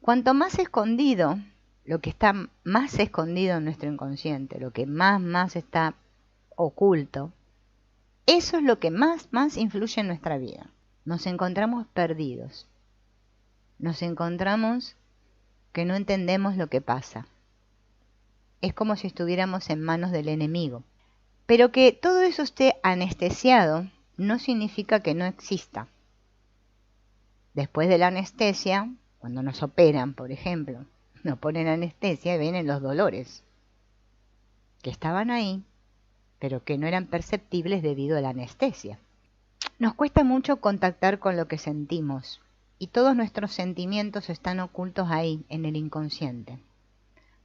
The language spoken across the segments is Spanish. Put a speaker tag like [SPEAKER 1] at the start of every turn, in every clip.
[SPEAKER 1] Cuanto más escondido, lo que está más escondido en nuestro inconsciente, lo que más está oculto, eso es lo que más influye en nuestra vida. Nos encontramos perdidos. Nos encontramos que no entendemos lo que pasa. Es como si estuviéramos en manos del enemigo. Pero que todo eso esté anestesiado no significa que no exista. Después de la anestesia, cuando nos operan, por ejemplo, nos ponen anestesia y vienen los dolores, que estaban ahí, pero que no eran perceptibles debido a la anestesia. Nos cuesta mucho contactar con lo que sentimos, y todos nuestros sentimientos están ocultos ahí, en el inconsciente.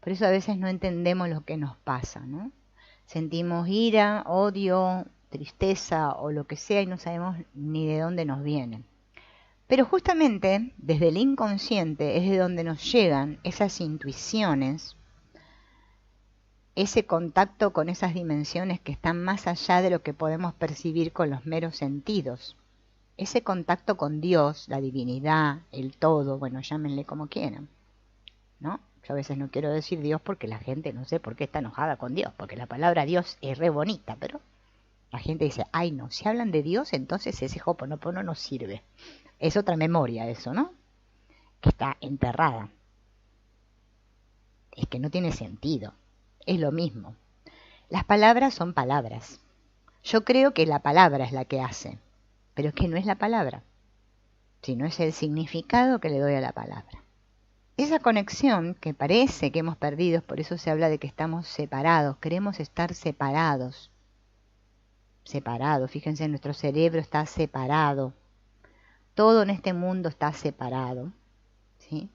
[SPEAKER 1] Por eso a veces no entendemos lo que nos pasa, ¿no? Sentimos ira, odio, tristeza o lo que sea y no sabemos ni de dónde nos viene. Pero justamente desde el inconsciente es de donde nos llegan esas intuiciones, ese contacto con esas dimensiones que están más allá de lo que podemos percibir con los meros sentidos. Ese contacto con Dios, la divinidad, el todo, bueno, llámenle como quieran, ¿no? Yo a veces no quiero decir Dios porque la gente no sé por qué está enojada con Dios, porque la palabra Dios es re bonita, pero la gente dice, ay no, si hablan de Dios, entonces ese Ho'oponopono no sirve. Es otra memoria eso, ¿no? Que está enterrada. Es que no tiene sentido. Es lo mismo. Las palabras son palabras. Yo creo que la palabra es la que hace, pero es que no es la palabra, sino es el significado que le doy a la palabra. Esa conexión que parece que hemos perdido, por eso se habla de que estamos separados, queremos estar separados. Separados, fíjense, nuestro cerebro está separado. Todo en este mundo está separado, ¿sí?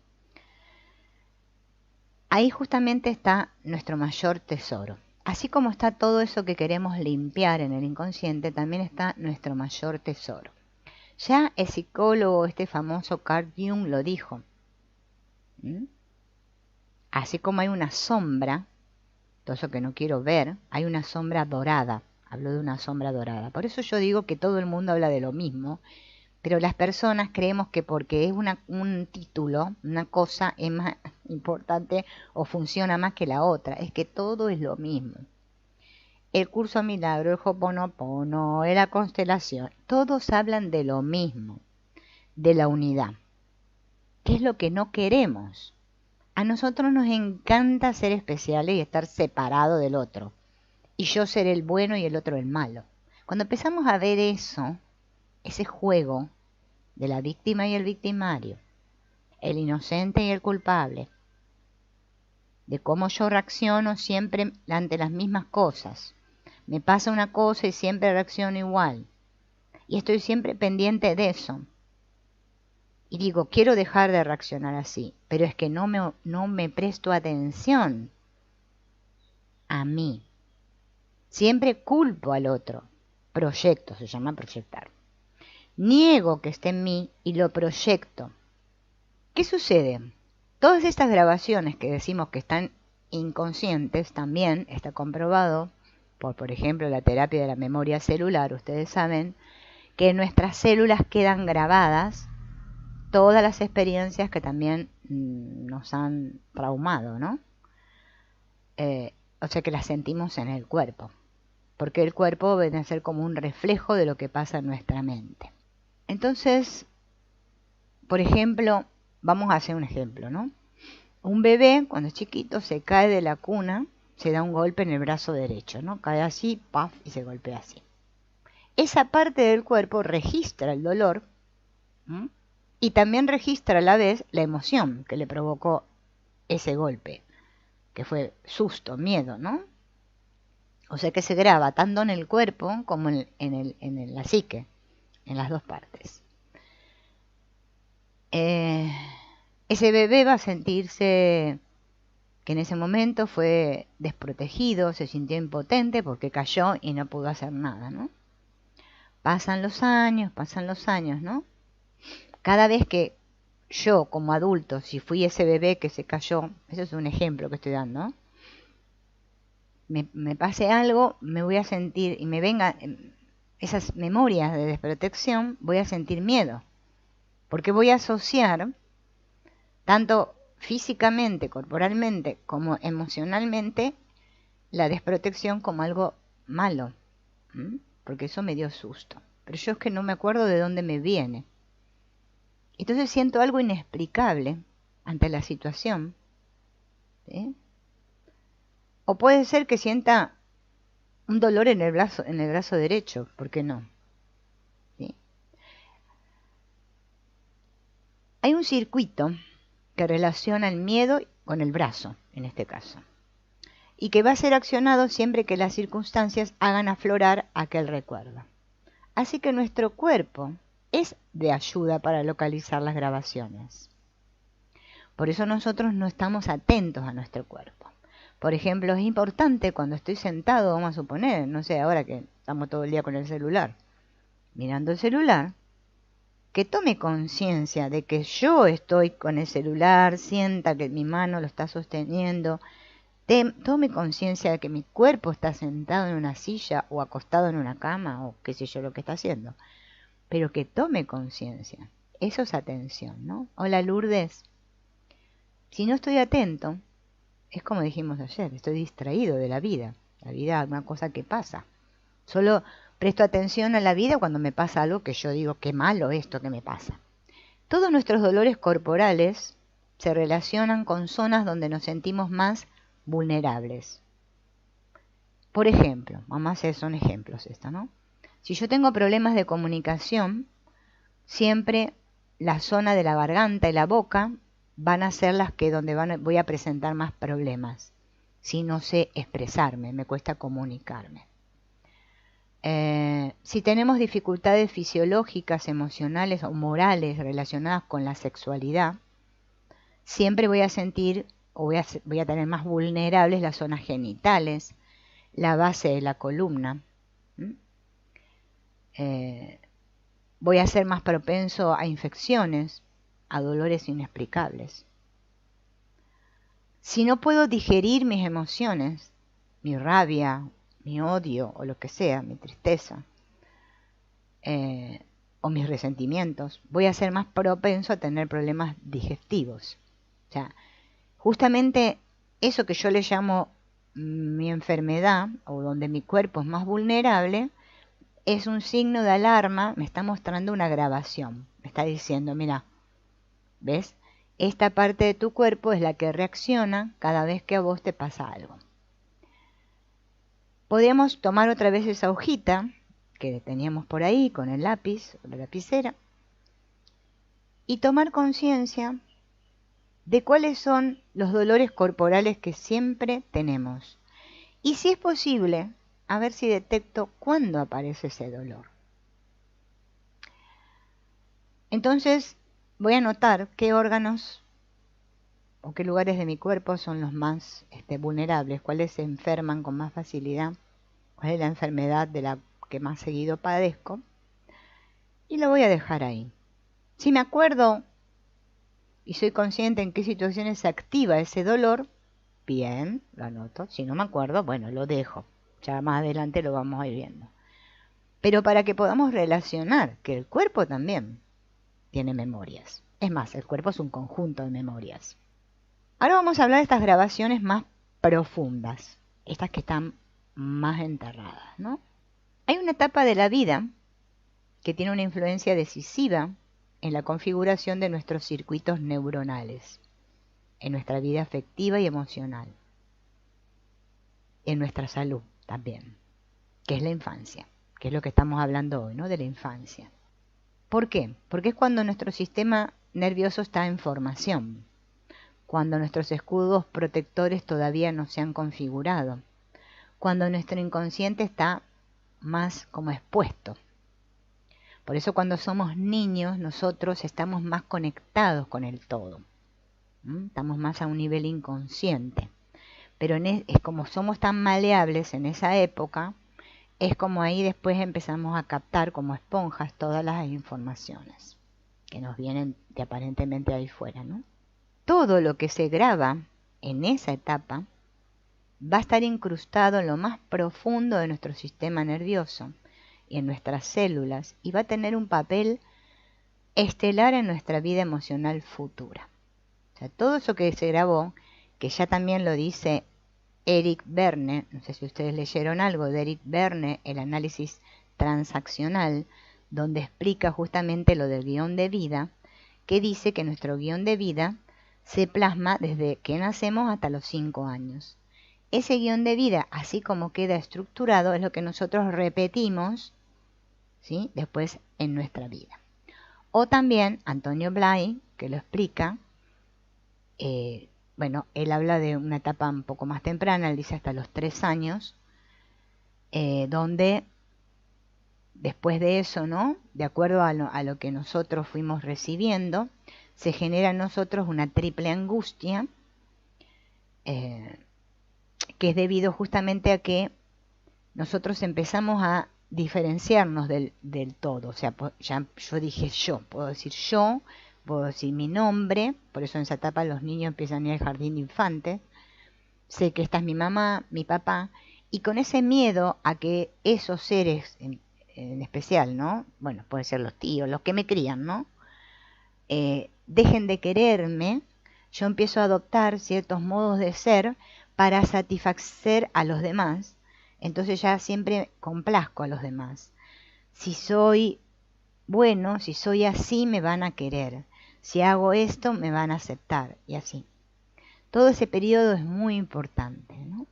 [SPEAKER 1] Ahí justamente está nuestro mayor tesoro. Así como está todo eso que queremos limpiar en el inconsciente, también está nuestro mayor tesoro. Ya el psicólogo, este famoso Carl Jung, lo dijo. Así como hay una sombra, todo eso que no quiero ver, hay una sombra dorada. Hablo de una sombra dorada. Por eso yo digo que todo el mundo habla de lo mismo, pero las personas creemos que porque es un título, una cosa es más importante o funciona más que la otra. Es que todo es lo mismo. El curso milagro, el Ho'oponopono, la constelación, todos hablan de lo mismo, de la unidad. ¿Qué es lo que no queremos? A nosotros nos encanta ser especiales y estar separados del otro. Y yo ser el bueno y el otro el malo. Cuando empezamos a ver eso, ese juego de la víctima y el victimario, el inocente y el culpable, de cómo yo reacciono siempre ante las mismas cosas. Me pasa una cosa y siempre reacciono igual. Y estoy siempre pendiente de eso. Y digo, quiero dejar de reaccionar así, pero es que no me presto atención a mí. Siempre culpo al otro. Proyecto, se llama proyectar. Niego que esté en mí y lo proyecto. ¿Qué sucede? Todas estas grabaciones que decimos que están inconscientes, también está comprobado por ejemplo, la terapia de la memoria celular. Ustedes saben que en nuestras células quedan grabadas todas las experiencias que también nos han traumado, ¿no? O sea que las sentimos en el cuerpo, porque el cuerpo viene a ser como un reflejo de lo que pasa en nuestra mente. Entonces, por ejemplo, vamos a hacer un ejemplo, ¿no? Un bebé, cuando es chiquito, se cae de la cuna, se da un golpe en el brazo derecho, ¿no? Cae así, ¡paf!, y se golpea así. Esa parte del cuerpo registra el dolor, ¿m? Y también registra a la vez la emoción que le provocó ese golpe, que fue susto, miedo, ¿no? O sea que se graba tanto en el cuerpo como en la psique, en las dos partes. Ese bebé va a sentirse que en ese momento fue desprotegido, se sintió impotente porque cayó y no pudo hacer nada, ¿no? Pasan los años, ¿no? Cada vez que yo como adulto, si fui ese bebé que se cayó, eso es un ejemplo que estoy dando, me pase algo, me voy a sentir, y me vengan esas memorias de desprotección, voy a sentir miedo, porque voy a asociar tanto físicamente, corporalmente, como emocionalmente, la desprotección como algo malo, porque eso me dio susto. Pero yo es que no me acuerdo de dónde me viene. Entonces siento algo inexplicable ante la situación. ¿Sí? O puede ser que sienta un dolor en el brazo derecho, ¿por qué no? ¿Sí? Hay un circuito que relaciona el miedo con el brazo, en este caso, y que va a ser accionado siempre que las circunstancias hagan aflorar aquel recuerdo. Así que nuestro cuerpo es de ayuda para localizar las grabaciones. Por eso nosotros no estamos atentos a nuestro cuerpo. Por ejemplo, es importante cuando estoy sentado, vamos a suponer, no sé, ahora que estamos todo el día con el celular, mirando el celular, que tome conciencia de que yo estoy con el celular, sienta que mi mano lo está sosteniendo, tome conciencia de que mi cuerpo está sentado en una silla o acostado en una cama o qué sé yo lo que está haciendo, pero que tome conciencia. Eso es atención, ¿no? Hola Lourdes. Si no estoy atento, es como dijimos ayer, estoy distraído de la vida. La vida es una cosa que pasa. Solo presto atención a la vida cuando me pasa algo que yo digo, qué malo esto que me pasa. Todos nuestros dolores corporales se relacionan con zonas donde nos sentimos más vulnerables. Por ejemplo, vamos a hacer, son ejemplos esto, ¿no? Si yo tengo problemas de comunicación, siempre la zona de la garganta y la boca van a ser las que voy a presentar más problemas. Si no sé expresarme, me cuesta comunicarme. Si tenemos dificultades fisiológicas, emocionales o morales relacionadas con la sexualidad, siempre voy a sentir o voy a tener más vulnerables las zonas genitales, la base de la columna. Voy a ser más propenso a infecciones, a dolores inexplicables. Si no puedo digerir mis emociones, mi rabia, mi odio o lo que sea, mi tristeza, o mis resentimientos, voy a ser más propenso a tener problemas digestivos. O sea, justamente eso que yo le llamo mi enfermedad, o donde mi cuerpo es más vulnerable, es un signo de alarma, me está mostrando una grabación. Me está diciendo, mira, ¿ves? Esta parte de tu cuerpo es la que reacciona cada vez que a vos te pasa algo. Podríamos tomar otra vez esa hojita que teníamos por ahí con el lápiz o la lapicera y tomar conciencia de cuáles son los dolores corporales que siempre tenemos. Y si es posible, a ver si detecto cuándo aparece ese dolor. Entonces voy a notar qué órganos o qué lugares de mi cuerpo son los más vulnerables, cuáles se enferman con más facilidad, cuál es la enfermedad de la que más seguido padezco, y lo voy a dejar ahí. Si me acuerdo y soy consciente en qué situaciones se activa ese dolor, bien, lo anoto. Si no me acuerdo, bueno, lo dejo. Ya más adelante lo vamos a ir viendo. Pero para que podamos relacionar que el cuerpo también tiene memorias. Es más, el cuerpo es un conjunto de memorias. Ahora vamos a hablar de estas grabaciones más profundas, estas que están más enterradas, ¿no? Hay una etapa de la vida que tiene una influencia decisiva en la configuración de nuestros circuitos neuronales, en nuestra vida afectiva y emocional, en nuestra salud también, que es la infancia, que es lo que estamos hablando hoy, ¿no? De la infancia. ¿Por qué? Porque es cuando nuestro sistema nervioso está en formación, cuando nuestros escudos protectores todavía no se han configurado, cuando nuestro inconsciente está más como expuesto. Por eso cuando somos niños nosotros estamos más conectados con el todo. Estamos más a un nivel inconsciente. Pero es como somos tan maleables en esa época, es como ahí después empezamos a captar como esponjas todas las informaciones que nos vienen de aparentemente ahí fuera, ¿no? Todo lo que se graba en esa etapa va a estar incrustado en lo más profundo de nuestro sistema nervioso y en nuestras células y va a tener un papel estelar en nuestra vida emocional futura. O sea, todo eso que se grabó, que ya también lo dice Eric Berne, no sé si ustedes leyeron algo de Eric Berne, el análisis transaccional, donde explica justamente lo del guión de vida, que dice que nuestro guión de vida se plasma desde que nacemos hasta los 5 años. Ese guión de vida, así como queda estructurado, es lo que nosotros repetimos, ¿sí?, después en nuestra vida. O también Antonio Blay, que lo explica, bueno, él habla de una etapa un poco más temprana, él dice hasta los 3 años, donde después de eso, ¿no?, de acuerdo a lo que nosotros fuimos recibiendo, se genera en nosotros una triple angustia, que es debido justamente a que nosotros empezamos a diferenciarnos del todo. O sea, ya yo dije puedo decir mi nombre, por eso en esa etapa los niños empiezan a ir al jardín de infantes, sé que esta es mi mamá, mi papá, y con ese miedo a que esos seres en especial, ¿no?, bueno, pueden ser los tíos, los que me crían, ¿no?, dejen de quererme, yo empiezo a adoptar ciertos modos de ser para satisfacer a los demás. Entonces ya siempre complazco a los demás. Si soy bueno, si soy así, me van a querer. Si hago esto, me van a aceptar. Y así. Todo ese periodo es muy importante, ¿no?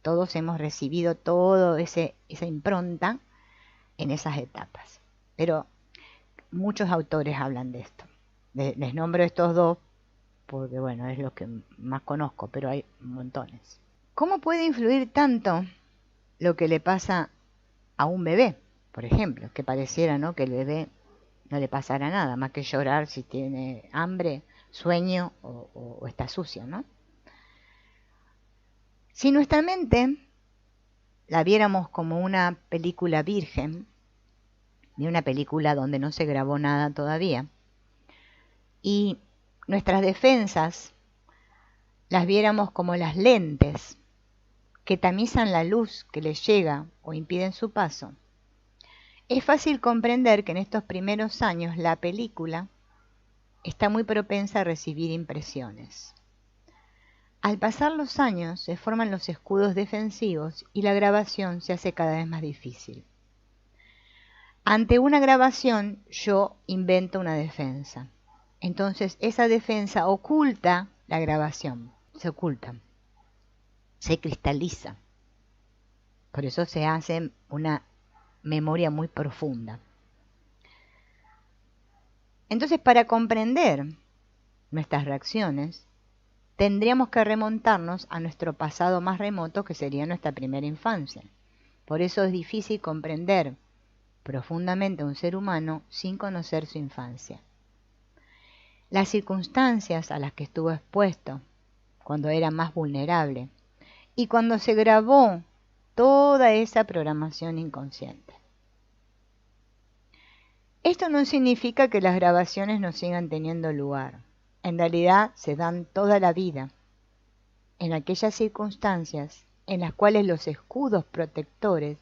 [SPEAKER 1] Todos hemos recibido toda esa impronta en esas etapas. Pero muchos autores hablan de esto. Les nombro estos dos porque, bueno, es lo que más conozco, pero hay montones. ¿Cómo puede influir tanto lo que le pasa a un bebé, por ejemplo? Que pareciera, ¿no?, que el bebé no le pasará nada, más que llorar si tiene hambre, sueño o está sucio, ¿no? Si nuestra mente la viéramos como una película virgen, de una película donde no se grabó nada todavía, y nuestras defensas las viéramos como las lentes que tamizan la luz que les llega o impiden su paso, es fácil comprender que en estos primeros años la película está muy propensa a recibir impresiones. Al pasar los años se forman los escudos defensivos y la grabación se hace cada vez más difícil. Ante una grabación yo invento una defensa. Entonces esa defensa oculta la grabación, se oculta, se cristaliza. Por eso se hace una memoria muy profunda. Entonces, para comprender nuestras reacciones, tendríamos que remontarnos a nuestro pasado más remoto, que sería nuestra primera infancia. Por eso es difícil comprender profundamente a un ser humano sin conocer su infancia. Las circunstancias a las que estuvo expuesto cuando era más vulnerable y cuando se grabó toda esa programación inconsciente. Esto no significa que las grabaciones no sigan teniendo lugar. En realidad se dan toda la vida, en aquellas circunstancias en las cuales los escudos protectores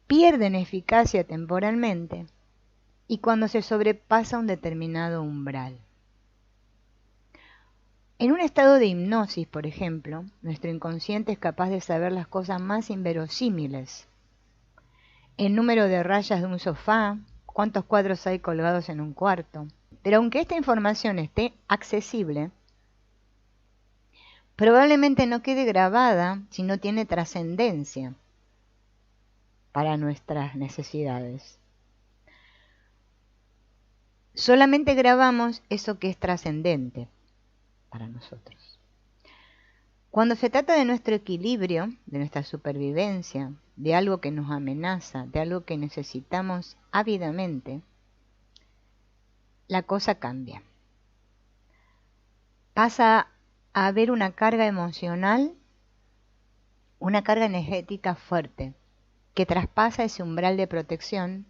[SPEAKER 1] pierden eficacia temporalmente y cuando se sobrepasa un determinado umbral. En un estado de hipnosis, por ejemplo, nuestro inconsciente es capaz de saber las cosas más inverosímiles. El número de rayas de un sofá, cuántos cuadros hay colgados en un cuarto. Pero aunque esta información esté accesible, probablemente no quede grabada si no tiene trascendencia para nuestras necesidades. Solamente grabamos eso que es trascendente para nosotros. Cuando se trata de nuestro equilibrio, de nuestra supervivencia, de algo que nos amenaza, de algo que necesitamos ávidamente, la cosa cambia. Pasa a haber una carga emocional, una carga energética fuerte, que traspasa ese umbral de protección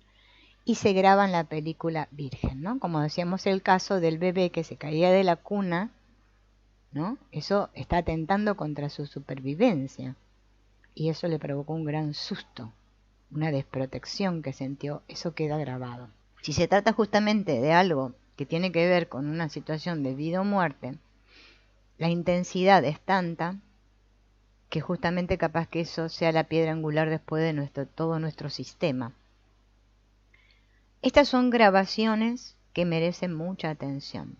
[SPEAKER 1] y se graba en la película virgen, ¿no? Como decíamos el caso del bebé que se caía de la cuna, ¿no? Eso está atentando contra su supervivencia y eso le provocó un gran susto, una desprotección que sintió, eso queda grabado. Si se trata justamente de algo que tiene que ver con una situación de vida o muerte, la intensidad es tanta que justamente capaz que eso sea la piedra angular después de todo nuestro sistema. Estas son grabaciones que merecen mucha atención.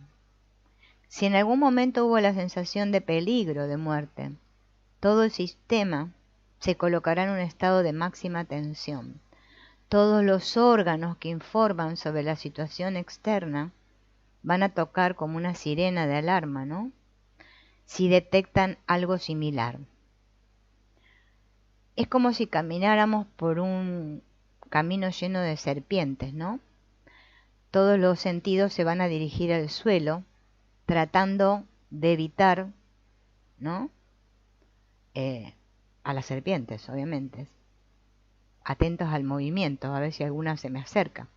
[SPEAKER 1] Si en algún momento hubo la sensación de peligro de muerte, todo el sistema se colocará en un estado de máxima tensión. Todos los órganos que informan sobre la situación externa van a tocar como una sirena de alarma, ¿no? Si detectan algo similar. Es como si camináramos por un camino lleno de serpientes, ¿no? Todos los sentidos se van a dirigir al suelo, tratando de evitar, ¿no? A las serpientes, obviamente. Atentos al movimiento, a ver si alguna se me acerca.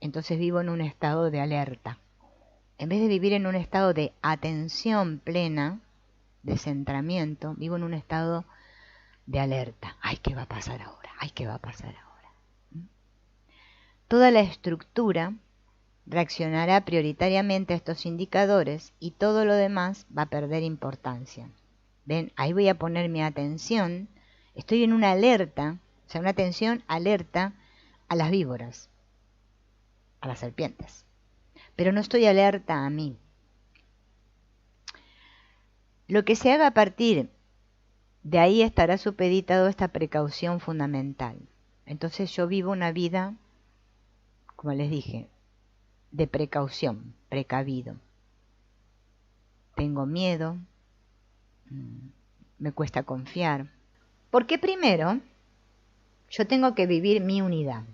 [SPEAKER 1] Entonces vivo en un estado de alerta. En vez de vivir en un estado de atención plena, de centramiento, vivo en un estado de alerta. Ay, ¿qué va a pasar ahora? Ay, ¿qué va a pasar ahora? Toda la estructura reaccionará prioritariamente a estos indicadores y todo lo demás va a perder importancia. ¿Ven? Ahí voy a poner mi atención. Estoy en una alerta, o sea, una atención alerta a las víboras, a las serpientes. Pero no estoy alerta a mí. Lo que se haga a partir de ahí estará supeditado a esta precaución fundamental. Entonces yo vivo una vida, como les dije, de precaución, precavido. Tengo miedo, me cuesta confiar. Porque primero, yo tengo que vivir mi unidad.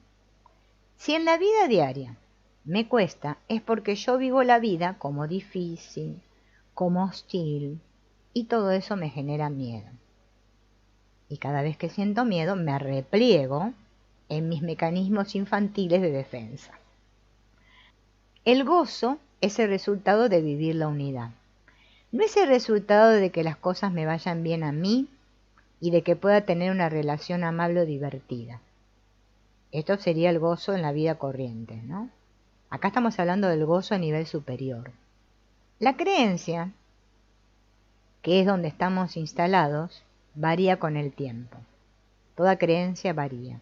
[SPEAKER 1] Si en la vida diaria me cuesta, es porque yo vivo la vida como difícil, como hostil, y todo eso me genera miedo. Y cada vez que siento miedo me repliego en mis mecanismos infantiles de defensa. El gozo es el resultado de vivir la unidad. No es el resultado de que las cosas me vayan bien a mí y de que pueda tener una relación amable o divertida. Esto sería el gozo en la vida corriente, ¿no? Acá estamos hablando del gozo a nivel superior. La creencia, que es donde estamos instalados, varía con el tiempo. Toda creencia varía.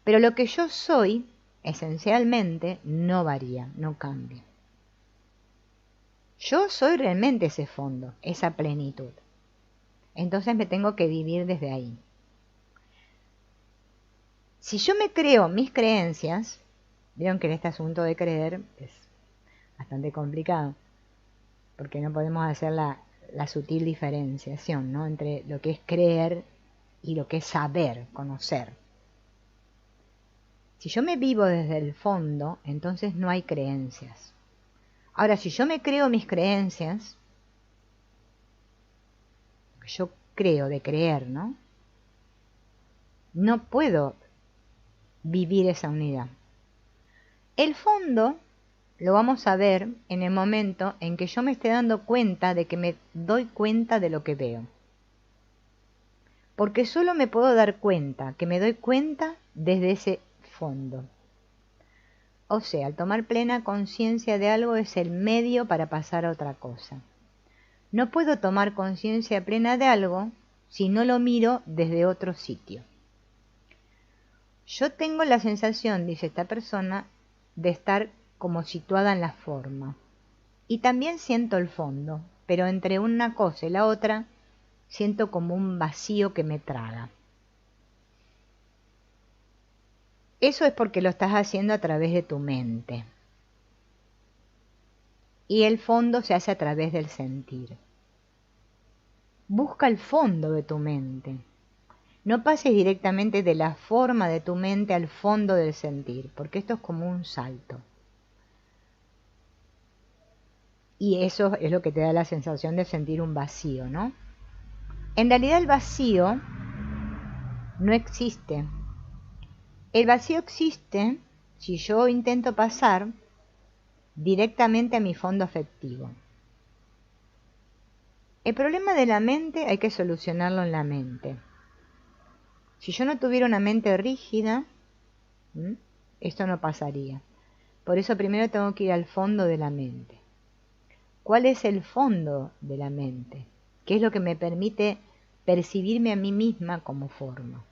[SPEAKER 1] Pero lo que yo soy, esencialmente, no varía, no cambia. Yo soy realmente ese fondo, esa plenitud. Entonces me tengo que vivir desde ahí. Si yo me creo mis creencias, vieron que en este asunto de creer es bastante complicado, porque no podemos hacer la sutil diferenciación, ¿no?, entre lo que es creer y lo que es saber, conocer. Si yo me vivo desde el fondo, entonces no hay creencias. Ahora, si yo me creo mis creencias, yo creo de creer, ¿no? No puedo vivir esa unidad. El fondo lo vamos a ver en el momento en que yo me esté dando cuenta de que me doy cuenta de lo que veo. Porque solo me puedo dar cuenta, que me doy cuenta desde ese fondo. O sea, al tomar plena conciencia de algo es el medio para pasar a otra cosa. No puedo tomar conciencia plena de algo si no lo miro desde otro sitio. Yo tengo la sensación, dice esta persona, de estar como situada en la forma. Y también siento el fondo, pero entre una cosa y la otra siento como un vacío que me traga. Eso es porque lo estás haciendo a través de tu mente. Y el fondo se hace a través del sentir. Busca el fondo de tu mente. No pases directamente de la forma de tu mente al fondo del sentir, porque esto es como un salto. Y eso es lo que te da la sensación de sentir un vacío, ¿no? En realidad el vacío no existe. El vacío existe si yo intento pasar directamente a mi fondo afectivo. El problema de la mente hay que solucionarlo en la mente. Si yo no tuviera una mente rígida, esto no pasaría. Por eso primero tengo que ir al fondo de la mente. ¿Cuál es el fondo de la mente? ¿Qué es lo que me permite percibirme a mí misma como forma?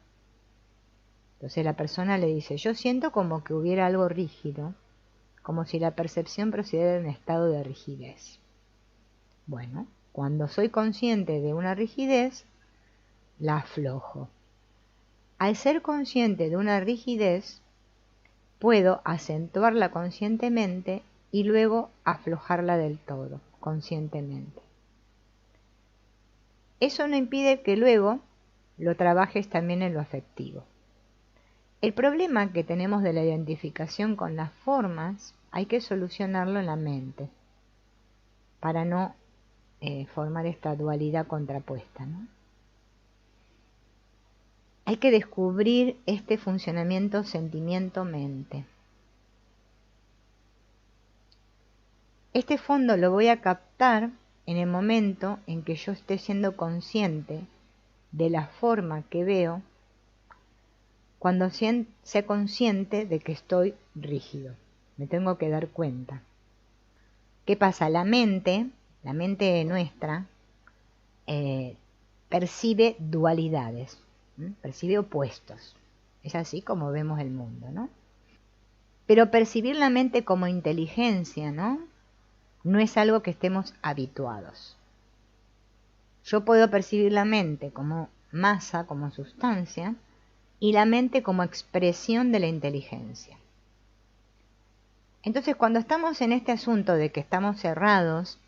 [SPEAKER 1] Entonces la persona le dice, yo siento como que hubiera algo rígido, como si la percepción procediera de un estado de rigidez. Bueno, cuando soy consciente de una rigidez, la aflojo. Al ser consciente de una rigidez, puedo acentuarla conscientemente y luego aflojarla del todo, conscientemente. Eso no impide que luego lo trabajes también en lo afectivo. El problema que tenemos de la identificación con las formas hay que solucionarlo en la mente para no formar esta dualidad contrapuesta, ¿no? Hay que descubrir este funcionamiento sentimiento-mente. Este fondo lo voy a captar en el momento en que yo esté siendo consciente de la forma que veo, cuando sea consciente de que estoy rígido. Me tengo que dar cuenta. ¿Qué pasa? La mente nuestra, percibe dualidades, percibe opuestos. Es así como vemos el mundo, ¿no? Pero percibir la mente como inteligencia, ¿no? No es algo que estemos habituados. Yo puedo percibir la mente como masa, como sustancia, y la mente como expresión de la inteligencia. Entonces, cuando estamos en este asunto de que estamos cerrados,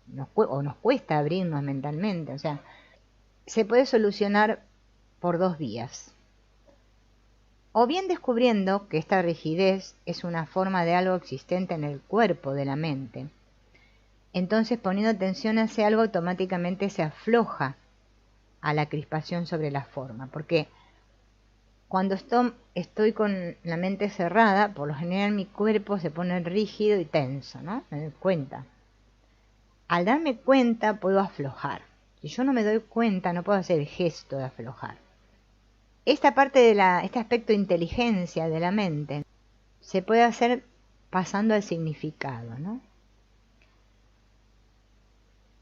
[SPEAKER 1] nos cuesta abrirnos mentalmente, o sea, se puede solucionar por dos vías. O bien descubriendo que esta rigidez es una forma de algo existente en el cuerpo de la mente. Entonces, poniendo atención a ese algo, automáticamente se afloja a la crispación sobre la forma. Porque cuando estoy con la mente cerrada, por lo general mi cuerpo se pone rígido y tenso, ¿no? Me doy cuenta. Al darme cuenta puedo aflojar. Si yo no me doy cuenta, no puedo hacer el gesto de aflojar. Esta parte de este aspecto de inteligencia de la mente se puede hacer pasando al significado, ¿no?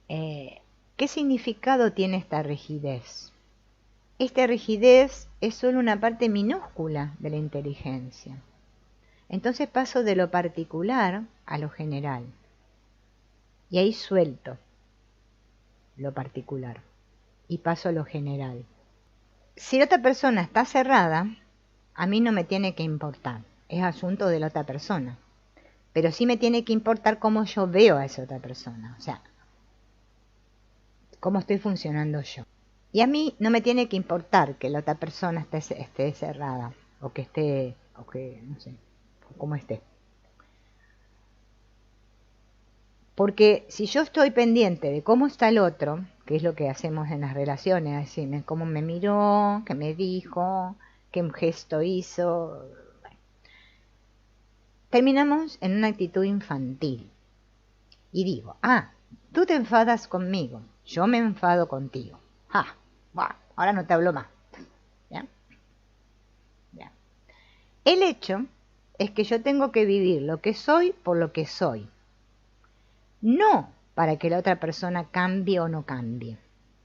[SPEAKER 1] ¿Qué significado tiene esta rigidez? Esta rigidez es solo una parte minúscula de la inteligencia. Entonces paso de lo particular a lo general. Y ahí suelto lo particular y paso a lo general. Si la otra persona está cerrada, a mí no me tiene que importar. Es asunto de la otra persona. Pero sí me tiene que importar cómo yo veo a esa otra persona. O sea, cómo estoy funcionando yo. Y a mí no me tiene que importar que la otra persona esté cerrada. O que no sé, cómo esté. Porque si yo estoy pendiente de cómo está el otro, que es lo que hacemos en las relaciones, decirme cómo me miró, qué me dijo, qué gesto hizo, bueno, terminamos en una actitud infantil. Y digo, tú te enfadas conmigo, yo me enfado contigo. Ahora no te hablo más. ¿Ya? ¿Ya? El hecho es que yo tengo que vivir lo que soy por lo que soy. No para que la otra persona cambie o no cambie.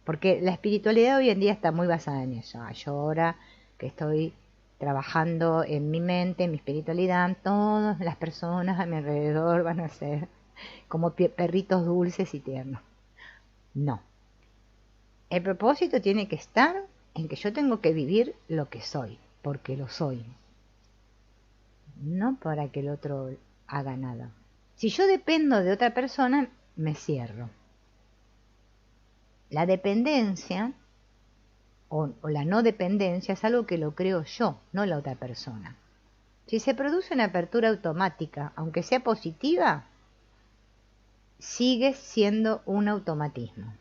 [SPEAKER 1] Porque la espiritualidad hoy en día está muy basada en eso. Yo ahora que estoy trabajando en mi mente, en mi espiritualidad, todas las personas a mi alrededor van a ser como perritos dulces y tiernos. No. El propósito tiene que estar en que yo tengo que vivir lo que soy, porque lo soy. No para que el otro haga nada. Si yo dependo de otra persona, me cierro. La dependencia o la no dependencia es algo que lo creo yo, no la otra persona. Si se produce una apertura automática, aunque sea positiva, sigue siendo un automatismo.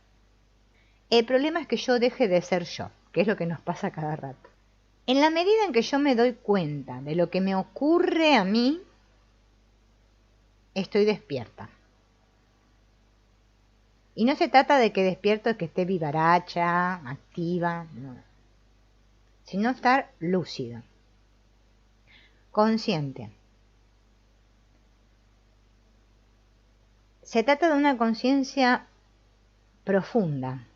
[SPEAKER 1] El problema es que yo deje de ser yo, que es lo que nos pasa cada rato. En la medida en que yo me doy cuenta de lo que me ocurre a mí, estoy despierta. Y no se trata de que despierto que esté vivaracha, activa, no. Sino estar lúcido, consciente. Se trata de una conciencia profunda.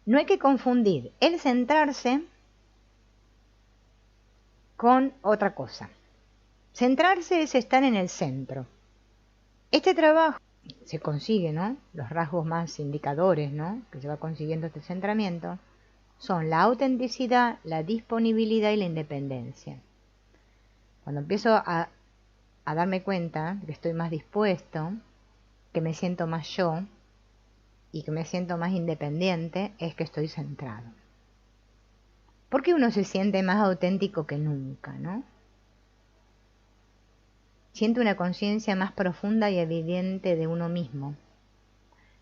[SPEAKER 1] No hay que confundir el centrarse con otra cosa. Centrarse es estar en el centro. Este trabajo se consigue, ¿no? Los rasgos más indicadores, ¿no?, que se va consiguiendo este centramiento son la autenticidad, la disponibilidad y la independencia. Cuando empiezo a darme cuenta de que estoy más dispuesto, que me siento más yo y que me siento más independiente, es que estoy centrado. Porque uno se siente más auténtico que nunca, ¿no? Siento una conciencia más profunda y evidente de uno mismo.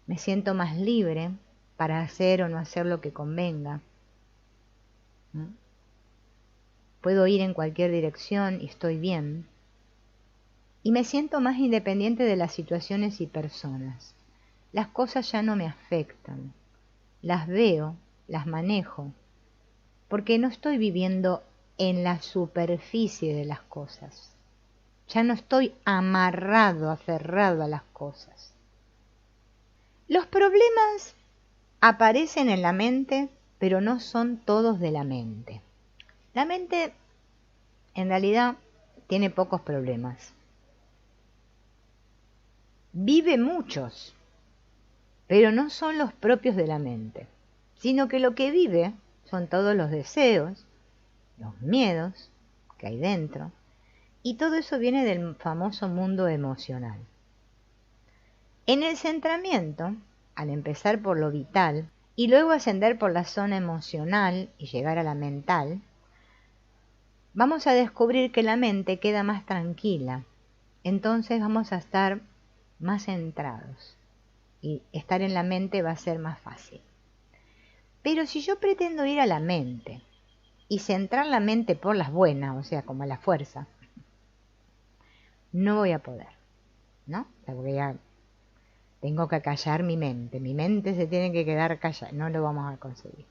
[SPEAKER 1] Me siento más libre para hacer o no hacer lo que convenga. ¿No? Puedo ir en cualquier dirección y estoy bien. Y me siento más independiente de las situaciones y personas. Las cosas ya no me afectan. Las veo, las manejo, porque no estoy viviendo en la superficie de las cosas. Ya no estoy amarrado, aferrado a las cosas. Los problemas aparecen en la mente, pero no son todos de la mente. La mente, en realidad, tiene pocos problemas. Vive muchos, pero no son los propios de la mente, sino que lo que vive son todos los deseos, los miedos que hay dentro, y todo eso viene del famoso mundo emocional. En el centramiento, al empezar por lo vital y luego ascender por la zona emocional y llegar a la mental, vamos a descubrir que la mente queda más tranquila. Entonces vamos a estar más centrados y estar en la mente va a ser más fácil. Pero si yo pretendo ir a la mente y centrar la mente por las buenas, o sea, como a la fuerza, no voy a poder, ¿no? Porque ya tengo que acallar mi mente se tiene que quedar callada, no lo vamos a conseguir.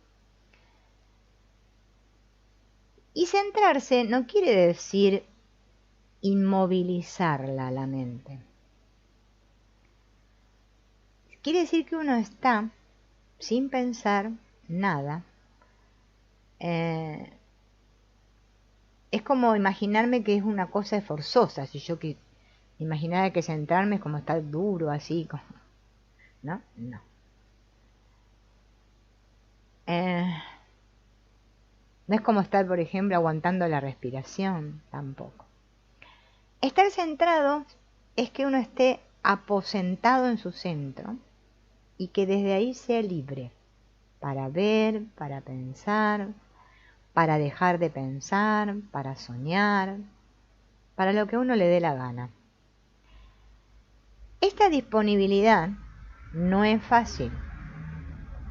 [SPEAKER 1] Y centrarse no quiere decir inmovilizarla a la mente. Quiere decir que uno está sin pensar nada. Es como imaginarme que es una cosa forzosa. Si yo imaginara que centrarme es como estar duro, así, como, ¿no? No. No es como estar, por ejemplo, aguantando la respiración, tampoco. Estar centrado es que uno esté aposentado en su centro y que desde ahí sea libre para ver, para pensar, para dejar de pensar, para soñar, para lo que a uno le dé la gana. Esta disponibilidad no es fácil,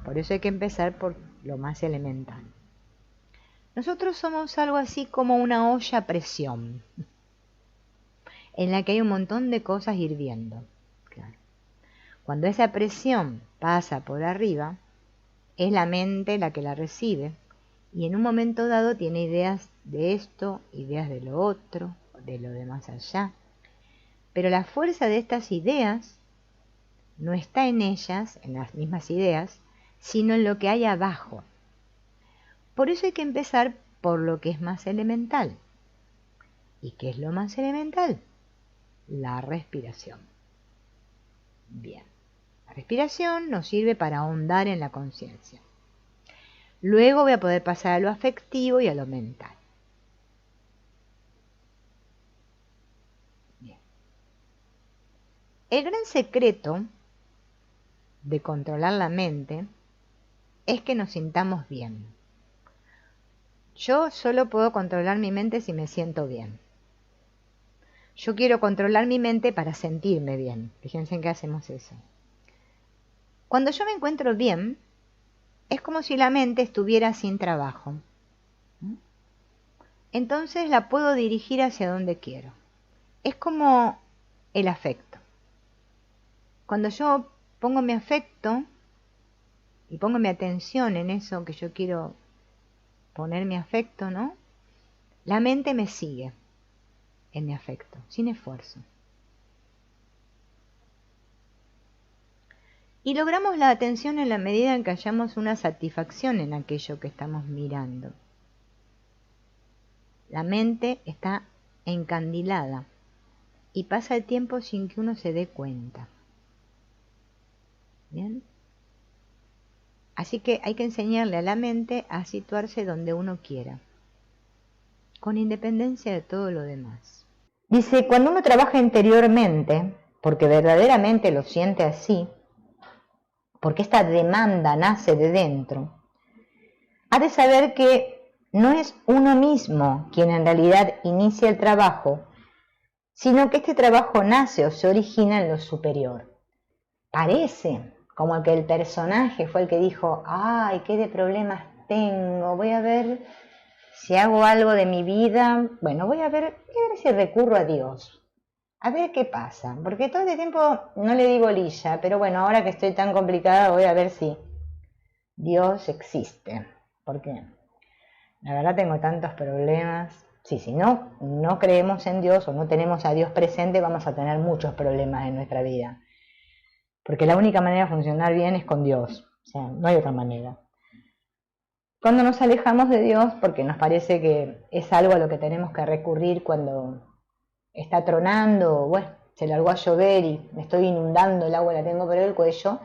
[SPEAKER 1] por eso hay que empezar por lo más elemental. Nosotros somos algo así como una olla a presión, en la que hay un montón de cosas hirviendo. Claro. Cuando esa presión pasa por arriba, es la mente la que la recibe, y en un momento dado tiene ideas de esto, ideas de lo otro, de lo de más allá. Pero la fuerza de estas ideas no está en ellas, en las mismas ideas, sino en lo que hay abajo. Por eso hay que empezar por lo que es más elemental. ¿Y qué es lo más elemental? La respiración. Bien, la respiración nos sirve para ahondar en la conciencia. Luego voy a poder pasar a lo afectivo y a lo mental. Bien. El gran secreto de controlar la mente es que nos sintamos bien. Yo solo puedo controlar mi mente si me siento bien. Yo quiero controlar mi mente para sentirme bien. Fíjense en qué hacemos eso. Cuando yo me encuentro bien, es como si la mente estuviera sin trabajo. Entonces la puedo dirigir hacia donde quiero. Es como el afecto. Cuando yo pongo mi afecto y pongo mi atención en eso que yo quiero poner mi afecto, ¿no? La mente me sigue en mi afecto, sin esfuerzo. Y logramos la atención en la medida en que hallamos una satisfacción en aquello que estamos mirando. La mente está encandilada y pasa el tiempo sin que uno se dé cuenta. ¿Bien? Así que hay que enseñarle a la mente a situarse donde uno quiera, con independencia de todo lo demás. Dice, cuando uno trabaja interiormente, porque verdaderamente lo siente así, porque esta demanda nace de dentro, ha de saber que no es uno mismo quien en realidad inicia el trabajo, sino que este trabajo nace o se origina en lo superior. Parece como que el personaje fue el que dijo, ¡ay, qué de problemas tengo! Voy a ver si hago algo de mi vida. Bueno, voy a ver si recurro a Dios. A ver qué pasa. Porque todo este tiempo no le digo Lilla, pero bueno, ahora que estoy tan complicada voy a ver si Dios existe. Porque la verdad tengo tantos problemas. Sí, si no creemos en Dios o no tenemos a Dios presente, vamos a tener muchos problemas en nuestra vida. Porque la única manera de funcionar bien es con Dios. O sea, no hay otra manera. Cuando nos alejamos de Dios, porque nos parece que es algo a lo que tenemos que recurrir cuando está tronando, bueno, se largó a llover y me estoy inundando, el agua la tengo por el cuello,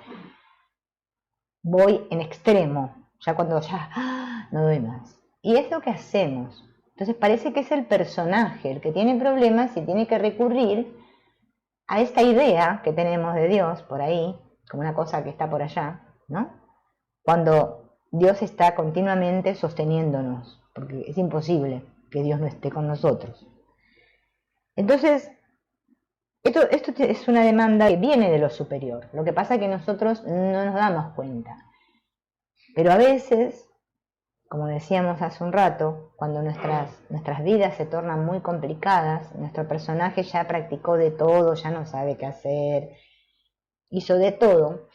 [SPEAKER 1] voy en extremo, ya cuando ya no doy más. Y es lo que hacemos. Entonces parece que es el personaje el que tiene problemas y tiene que recurrir a esta idea que tenemos de Dios por ahí, como una cosa que está por allá, ¿no? Cuando Dios está continuamente sosteniéndonos, porque es imposible que Dios no esté con nosotros. Entonces, esto es una demanda que viene de lo superior. Lo que pasa es que nosotros no nos damos cuenta. Pero a veces, como decíamos hace un rato, cuando nuestras vidas se tornan muy complicadas, nuestro personaje ya practicó de todo, ya no sabe qué hacer, hizo de todo,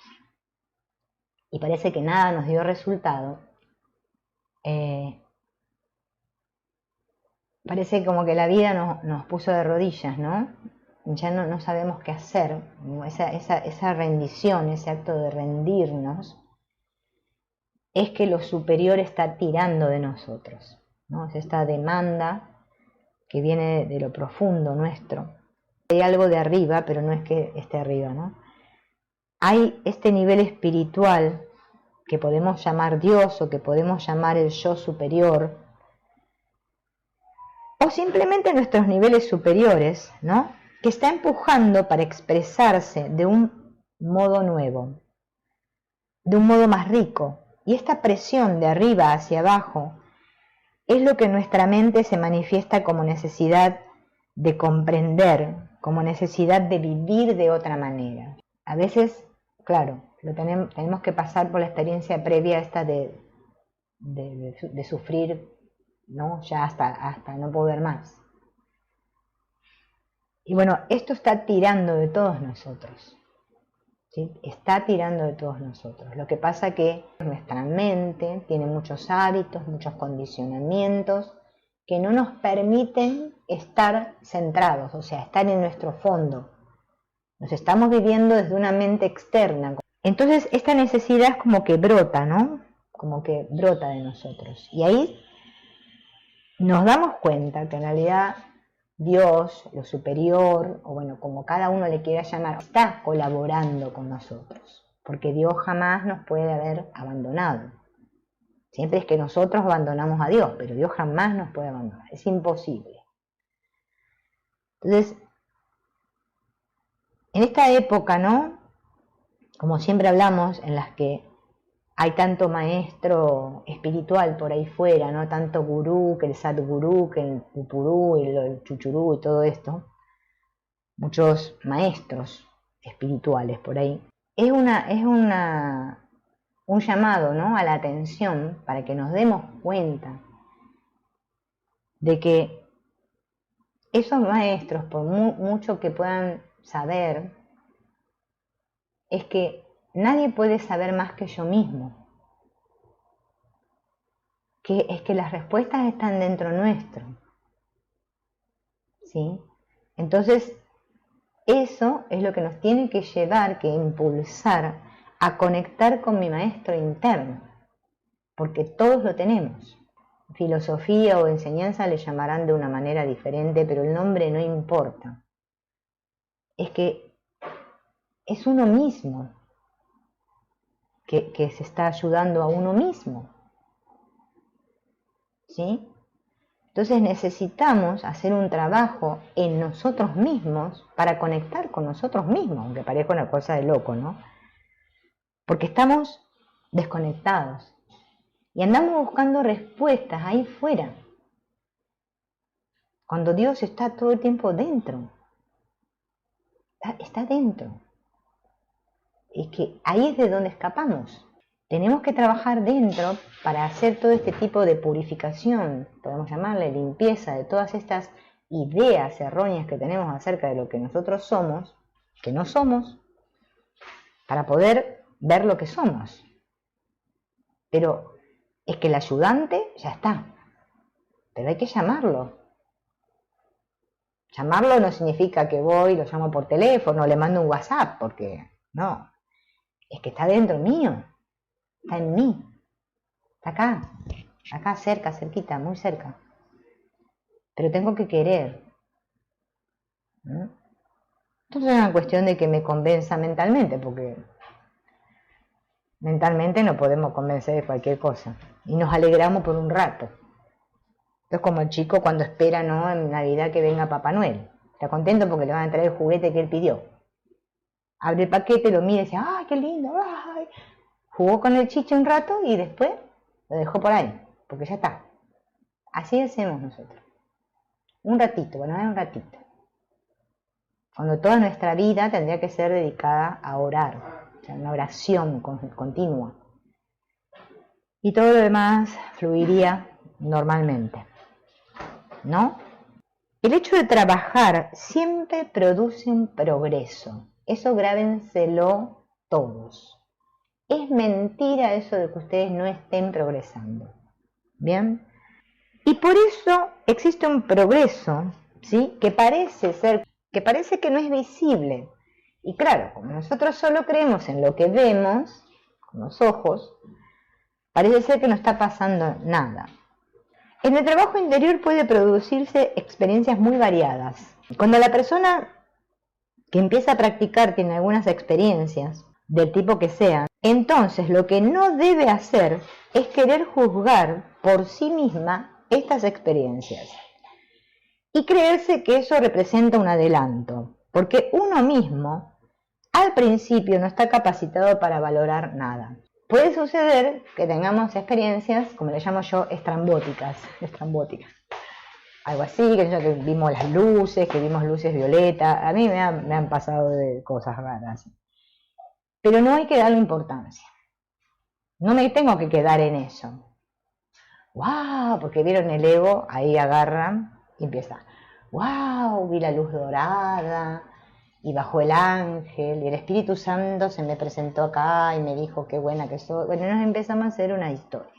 [SPEAKER 1] y parece que nada nos dio resultado, parece como que la vida nos puso de rodillas, ¿no? Ya no sabemos qué hacer, esa rendición, ese acto de rendirnos, es que lo superior está tirando de nosotros, ¿no? Es esta demanda que viene de lo profundo nuestro. Hay algo de arriba, pero no es que esté arriba, ¿no? Hay este nivel espiritual que podemos llamar Dios o que podemos llamar el yo superior, o simplemente nuestros niveles superiores, ¿no? Que está empujando para expresarse de un modo nuevo, de un modo más rico. Y esta presión de arriba hacia abajo es lo que en nuestra mente se manifiesta como necesidad de comprender, como necesidad de vivir de otra manera. A veces, claro, tenemos que pasar por la experiencia previa esta de sufrir, ¿no? Ya hasta no poder más. Y bueno, esto está tirando de todos nosotros, ¿sí? Está tirando de todos nosotros. Lo que pasa que nuestra mente tiene muchos hábitos, muchos condicionamientos que no nos permiten estar centrados, o sea, estar en nuestro fondo. Nos estamos viviendo desde una mente externa. Entonces esta necesidad es como que brota, ¿no? Como que brota de nosotros. Y ahí nos damos cuenta que en realidad Dios, lo superior, o bueno, como cada uno le quiera llamar, está colaborando con nosotros, porque Dios jamás nos puede haber abandonado. Siempre es que nosotros abandonamos a Dios, pero Dios jamás nos puede abandonar, es imposible. Entonces, en esta época, ¿no? Como siempre hablamos, en las que hay tanto maestro espiritual por ahí fuera, ¿no? Tanto gurú, que el Sadgurú, que el Pupurú, el Chuchurú y todo esto. Muchos maestros espirituales por ahí. Es un llamado, ¿no? A la atención para que nos demos cuenta de que esos maestros, por mucho que puedan saber, es que nadie puede saber más que yo mismo. Que es que las respuestas están dentro nuestro. ¿Sí? Entonces, eso es lo que nos tiene que llevar, que impulsar a conectar con mi maestro interno, porque todos lo tenemos. Filosofía o enseñanza le llamarán de una manera diferente, pero el nombre no importa. Es que es uno mismo que se está ayudando a uno mismo, ¿sí? Entonces necesitamos hacer un trabajo en nosotros mismos para conectar con nosotros mismos, aunque parezca una cosa de loco, ¿no? Porque estamos desconectados y andamos buscando respuestas ahí fuera, cuando Dios está todo el tiempo dentro, está dentro. Es que ahí es de donde escapamos. Tenemos que trabajar dentro para hacer todo este tipo de purificación, podemos llamarle limpieza de todas estas ideas erróneas que tenemos acerca de lo que nosotros somos, que no somos, para poder ver lo que somos. Pero es que el ayudante ya está, pero hay que llamarlo. Llamarlo no significa que voy, lo llamo por teléfono, le mando un WhatsApp, porque no, es que está dentro mío. Está en mí, está acá cerca, cerquita, muy cerca. Pero tengo que querer. Entonces es una cuestión de que me convenza mentalmente, porque mentalmente no podemos convencer de cualquier cosa. Y nos alegramos por un rato. Es como el chico cuando espera, ¿no?, en Navidad que venga Papá Noel. Está contento porque le van a traer el juguete que él pidió. Abre el paquete, lo mira y dice, ¡ay, qué lindo! ¡Ay! Jugó con el chicho un rato y después lo dejó por ahí, porque ya está. Así hacemos nosotros. Un ratito, bueno, es un ratito. Cuando toda nuestra vida tendría que ser dedicada a orar, o sea, una oración continua. Y todo lo demás fluiría normalmente, ¿no? El hecho de trabajar siempre produce un progreso. Eso grábenselo todos. Es mentira eso de que ustedes no estén progresando. ¿Bien? Y por eso existe un progreso, ¿sí?, que parece que no es visible. Y claro, como nosotros solo creemos en lo que vemos, con los ojos, parece ser que no está pasando nada. En el trabajo interior puede producirse experiencias muy variadas. Cuando la persona que empieza a practicar tiene algunas experiencias, del tipo que sean, entonces lo que no debe hacer es querer juzgar por sí misma estas experiencias y creerse que eso representa un adelanto, porque uno mismo al principio no está capacitado para valorar nada. Puede suceder que tengamos experiencias, como le llamo yo, estrambóticas. Algo así, que vimos las luces, que vimos luces violetas. A mí me han pasado de cosas raras. Pero no hay que darle importancia. No me tengo que quedar en eso. ¡Wow! Porque vieron el ego, ahí agarran y empieza. ¡Wow! Vi la luz dorada y bajó el ángel y el Espíritu Santo se me presentó acá y me dijo qué buena que soy. Bueno, nos empezamos a hacer una historia.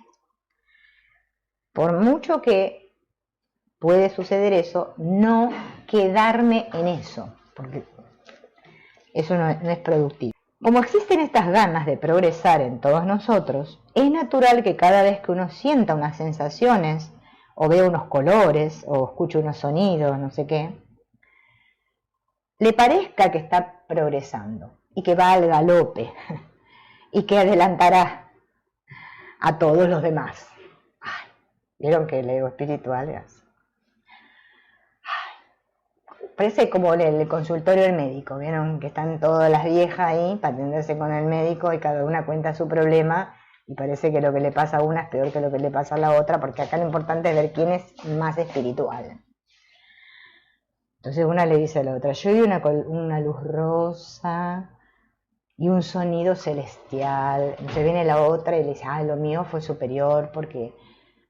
[SPEAKER 1] Por mucho que puede suceder eso, no quedarme en eso, porque eso no es productivo. Como existen estas ganas de progresar en todos nosotros, es natural que cada vez que uno sienta unas sensaciones, o vea unos colores, o escuche unos sonidos, no sé qué, le parezca que está progresando, y que va al galope, y que adelantará a todos los demás. Ay, ¿vieron que el ego espiritual es? Parece como el consultorio del médico, ¿vieron? Que están todas las viejas ahí para atenderse con el médico y cada una cuenta su problema y parece que lo que le pasa a una es peor que lo que le pasa a la otra, porque acá lo importante es ver quién es más espiritual. Entonces una le dice a la otra, yo vi una luz rosa y un sonido celestial. Entonces viene la otra y le dice, lo mío fue superior porque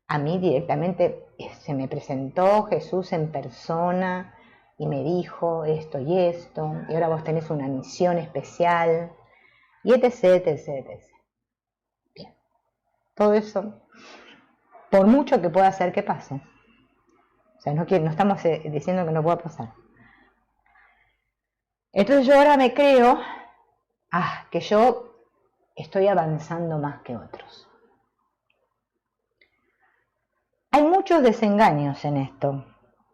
[SPEAKER 1] a mí directamente se me presentó Jesús en persona y me dijo esto y esto, y ahora vos tenés una misión especial, y etc. Bien. Todo eso, por mucho que pueda hacer que pase, o sea, no estamos diciendo que no pueda pasar. Entonces yo ahora me creo, que yo estoy avanzando más que otros. Hay muchos desengaños en esto,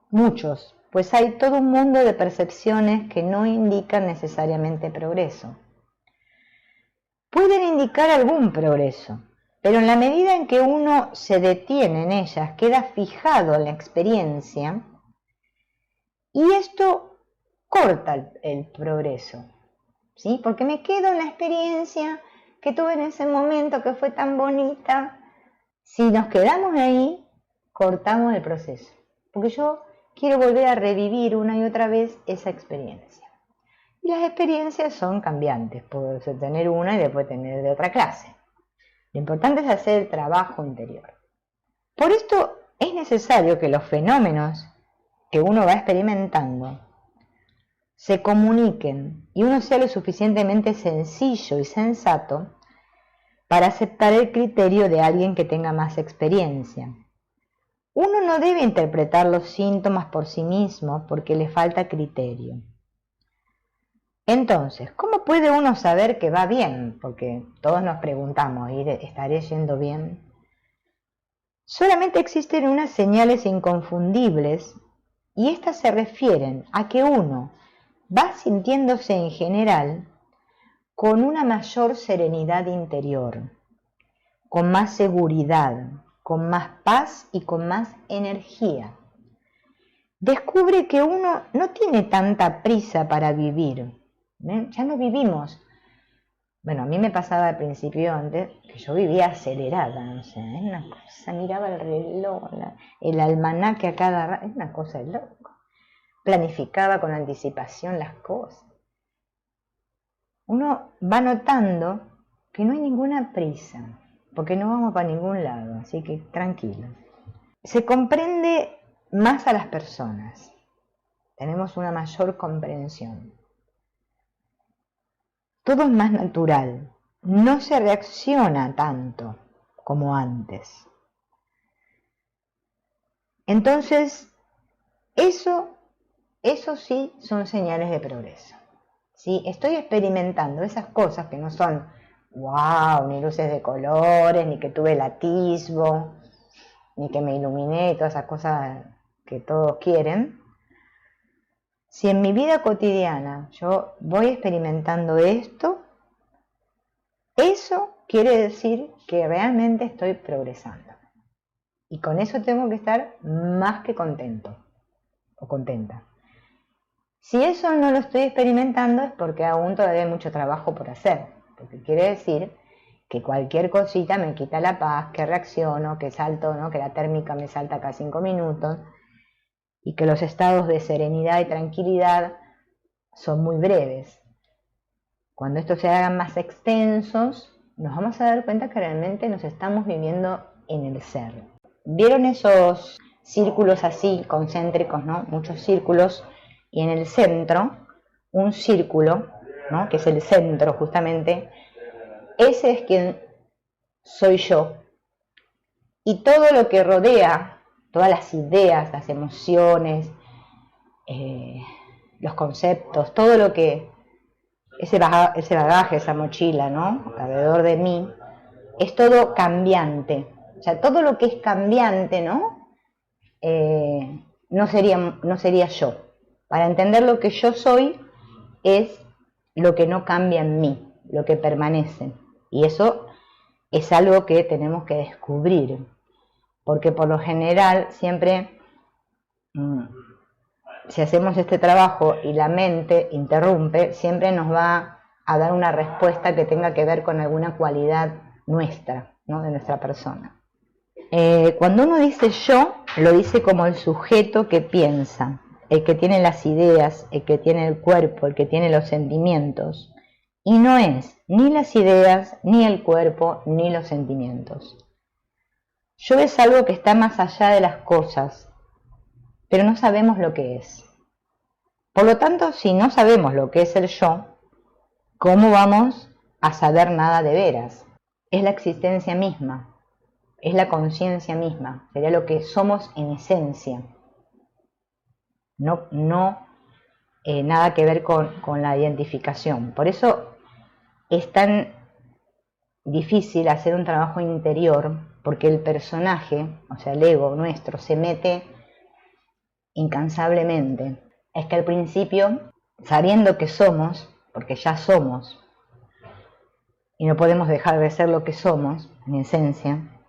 [SPEAKER 1] muchos, pues hay todo un mundo de percepciones que no indican necesariamente progreso. Pueden indicar algún progreso, pero en la medida en que uno se detiene en ellas, queda fijado en la experiencia, y esto corta el progreso, ¿sí? Porque me quedo en la experiencia que tuve en ese momento que fue tan bonita. Si nos quedamos ahí, cortamos el proceso, porque yo quiero volver a revivir una y otra vez esa experiencia. Y las experiencias son cambiantes, puedo tener una y después tener de otra clase. Lo importante es hacer el trabajo interior. Por esto es necesario que los fenómenos que uno va experimentando se comuniquen y uno sea lo suficientemente sencillo y sensato para aceptar el criterio de alguien que tenga más experiencia. Uno no debe interpretar los síntomas por sí mismo porque le falta criterio. Entonces, ¿cómo puede uno saber que va bien? Porque todos nos preguntamos, ¿estaré yendo bien? Solamente existen unas señales inconfundibles y estas se refieren a que uno va sintiéndose en general con una mayor serenidad interior, con más seguridad, con más paz y con más energía. Descubre que uno no tiene tanta prisa para vivir. Ya no vivimos. Bueno, a mí me pasaba al principio antes que yo vivía acelerada, no sé, es una cosa, miraba el reloj, el almanaque a cada rato, es una cosa de loco. Planificaba con anticipación las cosas. Uno va notando que no hay ninguna prisa, porque no vamos para ningún lado, así que tranquilos. Se comprende más a las personas, tenemos una mayor comprensión. Todo es más natural, no se reacciona tanto como antes. Entonces, eso sí son señales de progreso. ¿Sí? Estoy experimentando esas cosas que no son wow, ni luces de colores, ni que tuve el atisbo, ni que me iluminé y todas esas cosas que todos quieren. Si en mi vida cotidiana yo voy experimentando esto, eso quiere decir que realmente estoy progresando. Y con eso tengo que estar más que contento o contenta. Si eso no lo estoy experimentando es porque aún todavía hay mucho trabajo por hacer. Porque quiere decir que cualquier cosita me quita la paz, que reacciono, que salto, ¿no? Que la térmica me salta cada 5 minutos y que los estados de serenidad y tranquilidad son muy breves. Cuando estos se hagan más extensos, nos vamos a dar cuenta que realmente nos estamos viviendo en el ser. ¿Vieron esos círculos así, concéntricos, ¿no? Muchos círculos, y en el centro, un círculo, ¿no? Que es el centro justamente, ese es quien soy yo. Y todo lo que rodea, todas las ideas, las emociones, los conceptos, todo lo que, ese bagaje, esa mochila, ¿no? Alrededor de mí, es todo cambiante. O sea, todo lo que es cambiante, ¿no? No sería yo. Para entender lo que yo soy es lo que no cambia en mí, lo que permanece. Y eso es algo que tenemos que descubrir, porque por lo general siempre, si hacemos este trabajo y la mente interrumpe, siempre nos va a dar una respuesta que tenga que ver con alguna cualidad nuestra, ¿no? De nuestra persona. Cuando uno dice yo, lo dice como el sujeto que piensa, el que tiene las ideas, el que tiene el cuerpo, el que tiene los sentimientos. Y no es ni las ideas, ni el cuerpo, ni los sentimientos. Yo es algo que está más allá de las cosas, pero no sabemos lo que es. Por lo tanto, si no sabemos lo que es el yo, ¿cómo vamos a saber nada de veras? Es la existencia misma, es la conciencia misma, sería lo que somos en esencia. No nada que ver con la identificación. Por eso es tan difícil hacer un trabajo interior porque el personaje, o sea, el ego nuestro, se mete incansablemente. Es que al principio, sabiendo que somos, porque ya somos, y no podemos dejar de ser lo que somos, en esencia,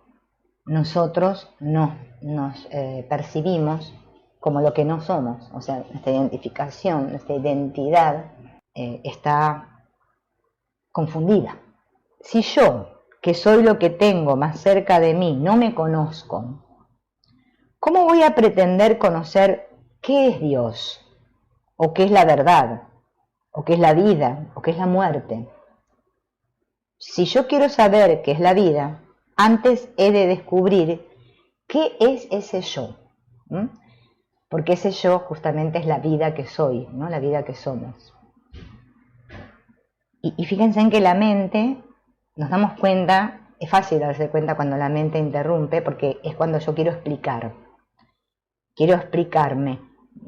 [SPEAKER 1] nosotros no nos percibimos como lo que no somos. O sea, nuestra identificación, nuestra identidad está confundida. Si yo, que soy lo que tengo más cerca de mí, no me conozco, ¿cómo voy a pretender conocer qué es Dios? ¿O qué es la verdad? ¿O qué es la vida? ¿O qué es la muerte? Si yo quiero saber qué es la vida, antes he de descubrir qué es ese yo. Porque ese yo justamente es la vida que soy, ¿no? La vida que somos. Y fíjense en que la mente, nos damos cuenta, es fácil darse cuenta cuando la mente interrumpe, porque es cuando yo quiero explicar. Quiero explicarme.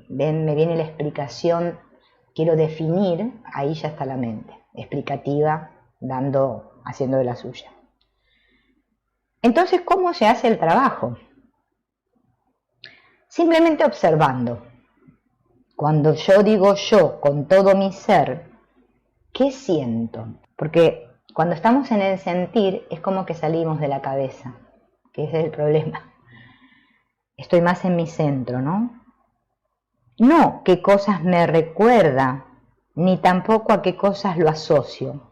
[SPEAKER 1] ¿Ven? Me viene la explicación, quiero definir, ahí ya está la mente, explicativa, haciendo de la suya. Entonces, ¿cómo se hace el trabajo? Simplemente observando. Cuando yo digo yo con todo mi ser, ¿qué siento? Porque cuando estamos en el sentir es como que salimos de la cabeza, que ese es el problema. Estoy más en mi centro, ¿no? No qué cosas me recuerda, ni tampoco a qué cosas lo asocio,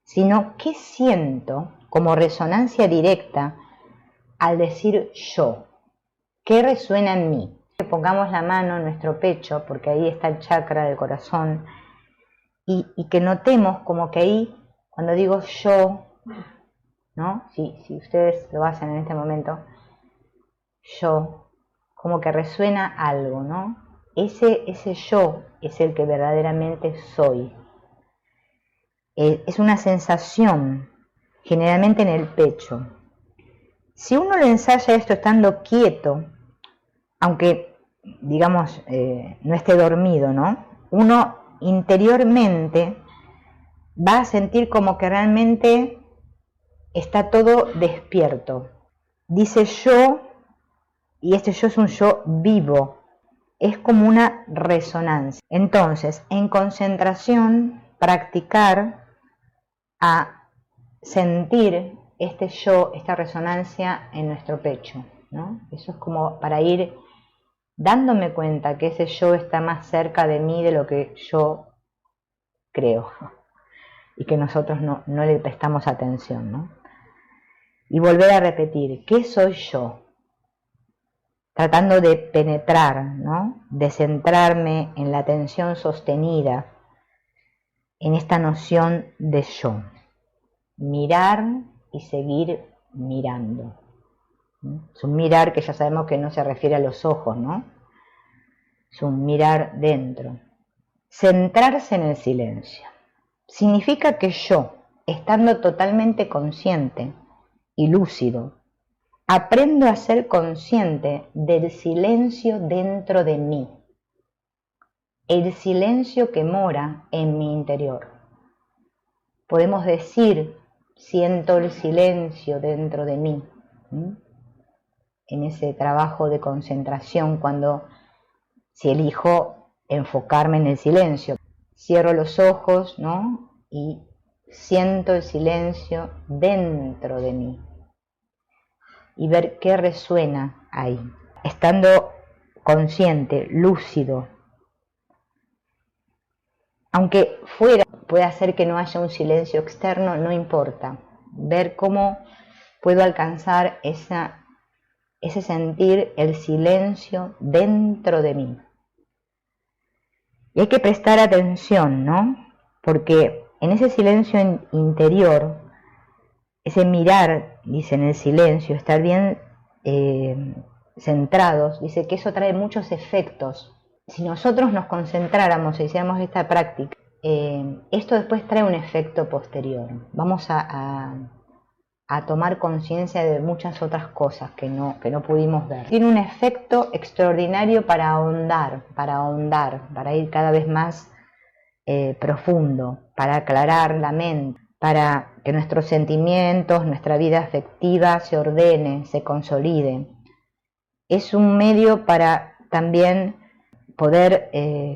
[SPEAKER 1] sino qué siento como resonancia directa al decir yo, qué resuena en mí. Que pongamos la mano en nuestro pecho, porque ahí está el chakra del corazón, y que notemos como que ahí, cuando digo yo, ¿no? Si ustedes lo hacen en este momento, yo, como que resuena algo, ¿no? Ese yo es el que verdaderamente soy. Es una sensación, generalmente en el pecho. Si uno lo ensaya esto estando quieto, aunque, digamos, no esté dormido, ¿no? Uno interiormente va a sentir como que realmente está todo despierto. Dice yo, y este yo es un yo vivo, es como una resonancia. Entonces, en concentración, practicar a sentir este yo, esta resonancia en nuestro pecho, ¿no? Eso es como para ir dándome cuenta que ese yo está más cerca de mí de lo que yo creo y que nosotros no le prestamos atención, ¿no? Y volver a repetir, ¿qué soy yo? Tratando de penetrar, ¿no? De centrarme en la atención sostenida, en esta noción de yo. Mirar y seguir mirando. Es un mirar que ya sabemos que no se refiere a los ojos, ¿no? Es un mirar dentro. Centrarse en el silencio. Significa que yo, estando totalmente consciente y lúcido, aprendo a ser consciente del silencio dentro de mí, el silencio que mora en mi interior. Podemos decir, siento el silencio dentro de mí, en ese trabajo de concentración, si elijo enfocarme en el silencio. Cierro los ojos, ¿no? Y siento el silencio dentro de mí. Y ver qué resuena ahí. Estando consciente, lúcido. Aunque fuera puede hacer que no haya un silencio externo, no importa. Ver cómo puedo alcanzar ese sentir, el silencio dentro de mí. Y hay que prestar atención, ¿no? Porque en ese silencio interior, ese mirar, dice en el silencio, estar bien centrados, dice que eso trae muchos efectos. Si nosotros nos concentráramos y hiciéramos esta práctica, esto después trae un efecto posterior. Vamos a tomar conciencia de muchas otras cosas que no pudimos ver. Tiene un efecto extraordinario para ahondar, para ir cada vez más profundo, para aclarar la mente, para que nuestros sentimientos, nuestra vida afectiva se ordene, se consolide. Es un medio para también poder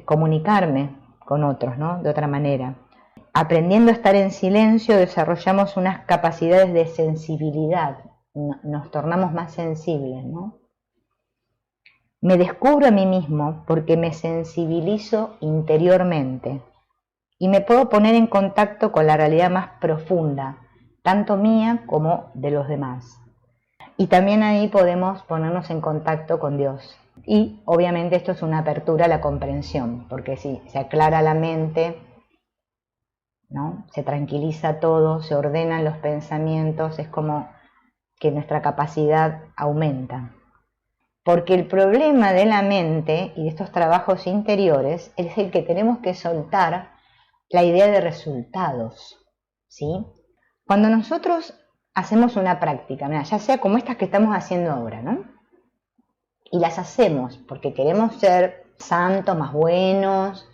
[SPEAKER 1] comunicarme con otros, ¿no? De otra manera. Aprendiendo a estar en silencio, desarrollamos unas capacidades de sensibilidad, nos tornamos más sensibles, ¿no? Me descubro a mí mismo porque me sensibilizo interiormente y me puedo poner en contacto con la realidad más profunda, tanto mía como de los demás. Y también ahí podemos ponernos en contacto con Dios. Y obviamente esto es una apertura a la comprensión, porque si se aclara la mente, ¿no? Se tranquiliza todo, se ordenan los pensamientos, es como que nuestra capacidad aumenta. Porque el problema de la mente y de estos trabajos interiores es el que tenemos que soltar la idea de resultados, ¿sí? Cuando nosotros hacemos una práctica, mira, ya sea como estas que estamos haciendo ahora, ¿no? Y las hacemos porque queremos ser santos, más buenos,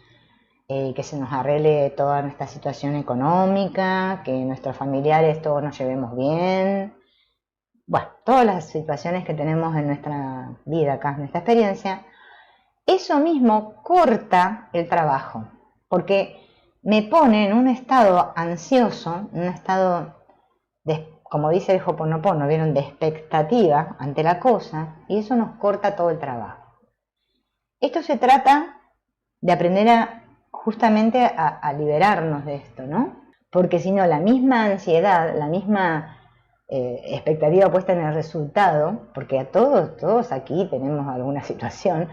[SPEAKER 1] que se nos arregle toda nuestra situación económica, que nuestros familiares todos nos llevemos bien. Bueno, todas las situaciones que tenemos en nuestra vida acá, en nuestra experiencia, eso mismo corta el trabajo, porque me pone en un estado ansioso, en un estado, como dice el Ho'oponopono, ¿vieron?, de expectativa ante la cosa, y eso nos corta todo el trabajo. Esto se trata de aprender justamente a liberarnos de esto, ¿no? Porque si no, la misma ansiedad, la misma expectativa puesta en el resultado, porque a todos aquí tenemos alguna situación,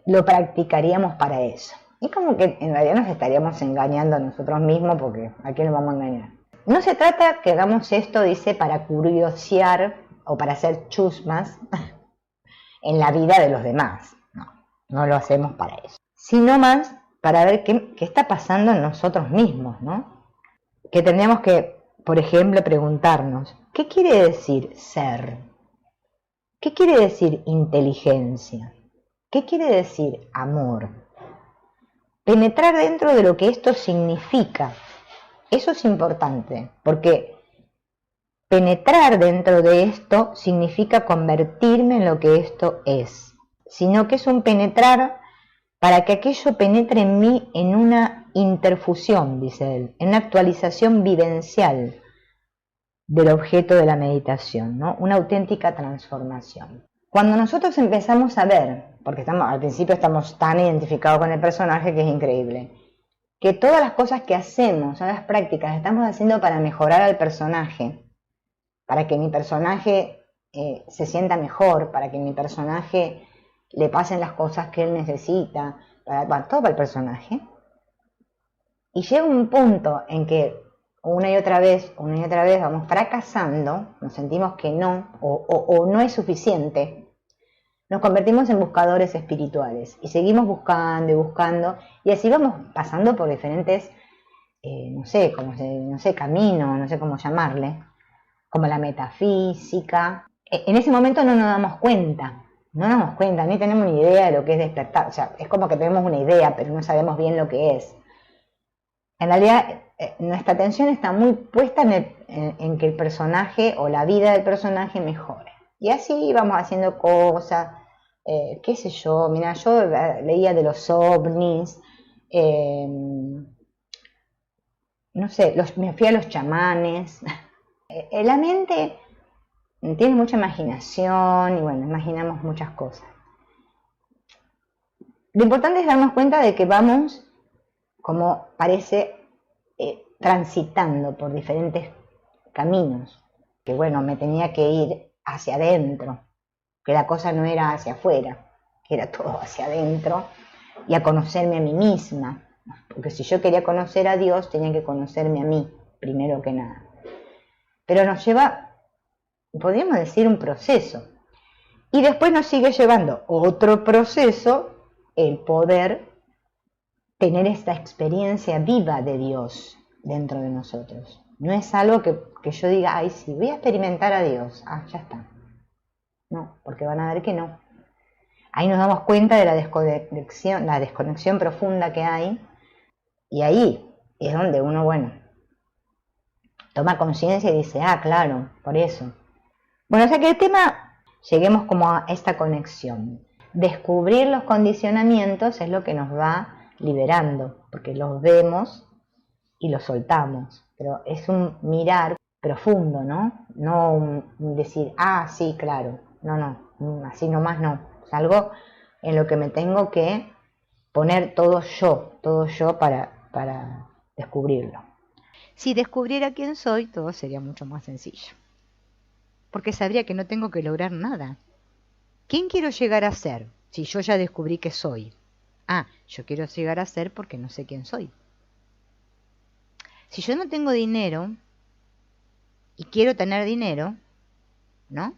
[SPEAKER 1] lo practicaríamos para eso. Y como que en realidad nos estaríamos engañando a nosotros mismos, porque ¿a quién nos vamos a engañar? No se trata que hagamos esto, dice, para curiosear o para hacer chusmas en la vida de los demás. No lo hacemos para eso. Sino más para ver qué está pasando en nosotros mismos, ¿no? Que tendríamos que, por ejemplo, preguntarnos, ¿qué quiere decir ser? ¿Qué quiere decir inteligencia? ¿Qué quiere decir amor? Penetrar dentro de lo que esto significa. Eso es importante, porque penetrar dentro de esto significa convertirme en lo que esto es, sino que es un penetrar para que aquello penetre en mí en una interfusión, dice él, en una actualización vivencial del objeto de la meditación, ¿no? Una auténtica transformación. Cuando nosotros empezamos a ver, porque al principio estamos tan identificados con el personaje que es increíble, que todas las cosas que hacemos, todas las prácticas, estamos haciendo para mejorar al personaje, para que mi personaje se sienta mejor, para que mi personaje le pasen las cosas que él necesita, todo para el personaje. Y llega un punto en que una y otra vez vamos fracasando, nos sentimos que no, o no es suficiente, nos convertimos en buscadores espirituales y seguimos buscando y buscando, y así vamos pasando por diferentes, no sé caminos, no sé cómo llamarle, como la metafísica. En ese momento no nos damos cuenta, ni tenemos ni idea de lo que es despertar. O sea, es como que tenemos una idea, pero no sabemos bien lo que es. En realidad, nuestra atención está muy puesta en que el personaje o la vida del personaje mejore. Y así vamos haciendo cosas, qué sé yo, mira, yo leía de los ovnis, no sé, me fui a los chamanes. La mente tiene mucha imaginación y bueno, imaginamos muchas cosas. Lo importante es darnos cuenta de que vamos, como parece, transitando por diferentes caminos, que bueno, me tenía que ir hacia adentro, que la cosa no era hacia afuera, que era todo hacia adentro, y a conocerme a mí misma, porque si yo quería conocer a Dios, tenía que conocerme a mí, primero que nada. Pero nos lleva, podríamos decir, un proceso, y después nos sigue llevando otro proceso, el poder tener esta experiencia viva de Dios dentro de nosotros. No es algo que yo diga, ay, sí, voy a experimentar a Dios. Ah, ya está. No, porque van a ver que no. Ahí nos damos cuenta de la desconexión profunda que hay, y ahí es donde uno, bueno, toma conciencia y dice, ah, claro, por eso. Bueno, o sea que el tema, lleguemos como a esta conexión. Descubrir los condicionamientos es lo que nos va liberando, porque los vemos y los soltamos, pero es un mirar profundo, ¿no? No un decir, ah, sí, claro, no, así nomás no. Es algo en lo que me tengo que poner todo yo para descubrirlo. Si descubriera quién soy, todo sería mucho más sencillo. Porque sabría que no tengo que lograr nada. ¿Quién quiero llegar a ser si yo ya descubrí que soy? Ah, yo quiero llegar a ser porque no sé quién soy. Si yo no tengo dinero y quiero tener dinero, ¿no?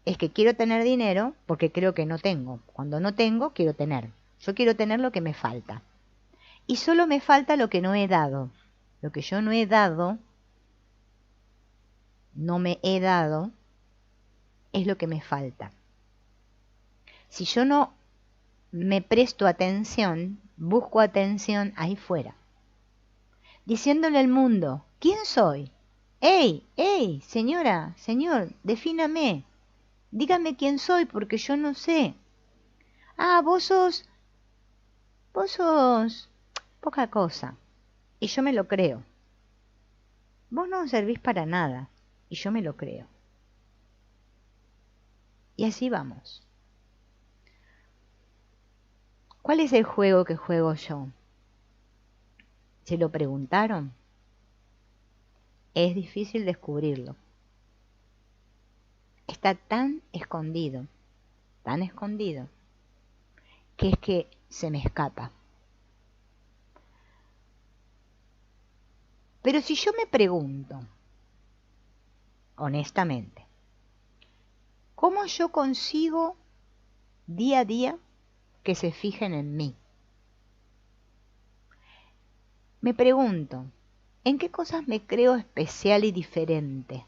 [SPEAKER 1] Es que quiero tener dinero porque creo que no tengo. Cuando no tengo, quiero tener. Yo quiero tener lo que me falta. Y solo me falta lo que no he dado. Lo que yo no he dado, no me he dado, es lo que me falta. Si yo no me presto atención, busco atención ahí fuera, diciéndole al mundo, ¿quién soy? ¡Ey, ey, señora, señor, defíname! Dígame quién soy porque yo no sé. Ah, vos sos poca cosa. Y yo me lo creo. Vos no servís para nada. Y yo me lo creo. Y así vamos. ¿Cuál es el juego que juego yo? ¿Se lo preguntaron? Es difícil descubrirlo. Está tan escondido, que es que se me escapa. Pero si yo me pregunto, honestamente, ¿cómo yo consigo día a día que se fijen en mí? Me pregunto, ¿en qué cosas me creo especial y diferente?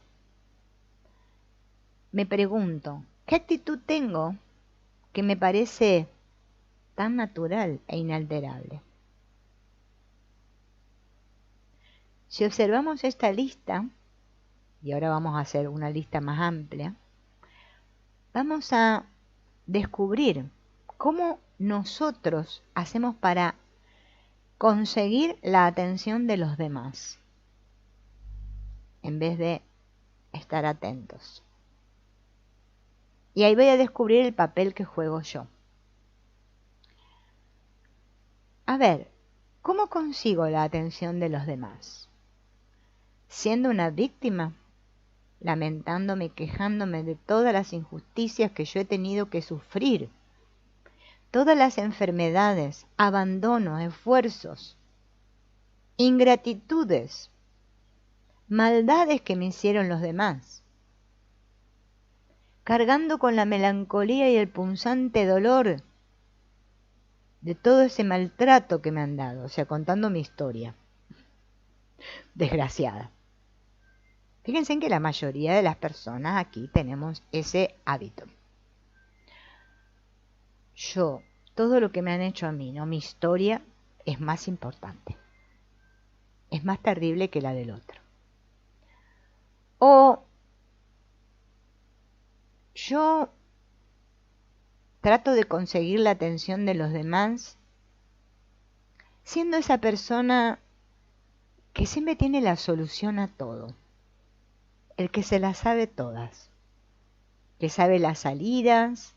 [SPEAKER 1] Me pregunto, ¿qué actitud tengo que me parece tan natural e inalterable? Si observamos esta lista, y ahora vamos a hacer una lista más amplia, vamos a descubrir cómo nosotros hacemos para conseguir la atención de los demás, en vez de estar atentos. Y ahí voy a descubrir el papel que juego yo. A ver, ¿cómo consigo la atención de los demás? ¿Siendo una víctima? Lamentándome, quejándome de todas las injusticias que yo he tenido que sufrir, todas las enfermedades, abandonos, esfuerzos, ingratitudes, maldades que me hicieron los demás, cargando con la melancolía y el punzante dolor de todo ese maltrato que me han dado, o sea, contando mi historia desgraciada. Fíjense en que la mayoría de las personas aquí tenemos ese hábito. Yo, todo lo que me han hecho a mí, ¿no? Mi historia es más importante. Es más terrible que la del otro. O yo trato de conseguir la atención de los demás siendo esa persona que siempre tiene la solución a todo. El que se las sabe todas. Que sabe las salidas,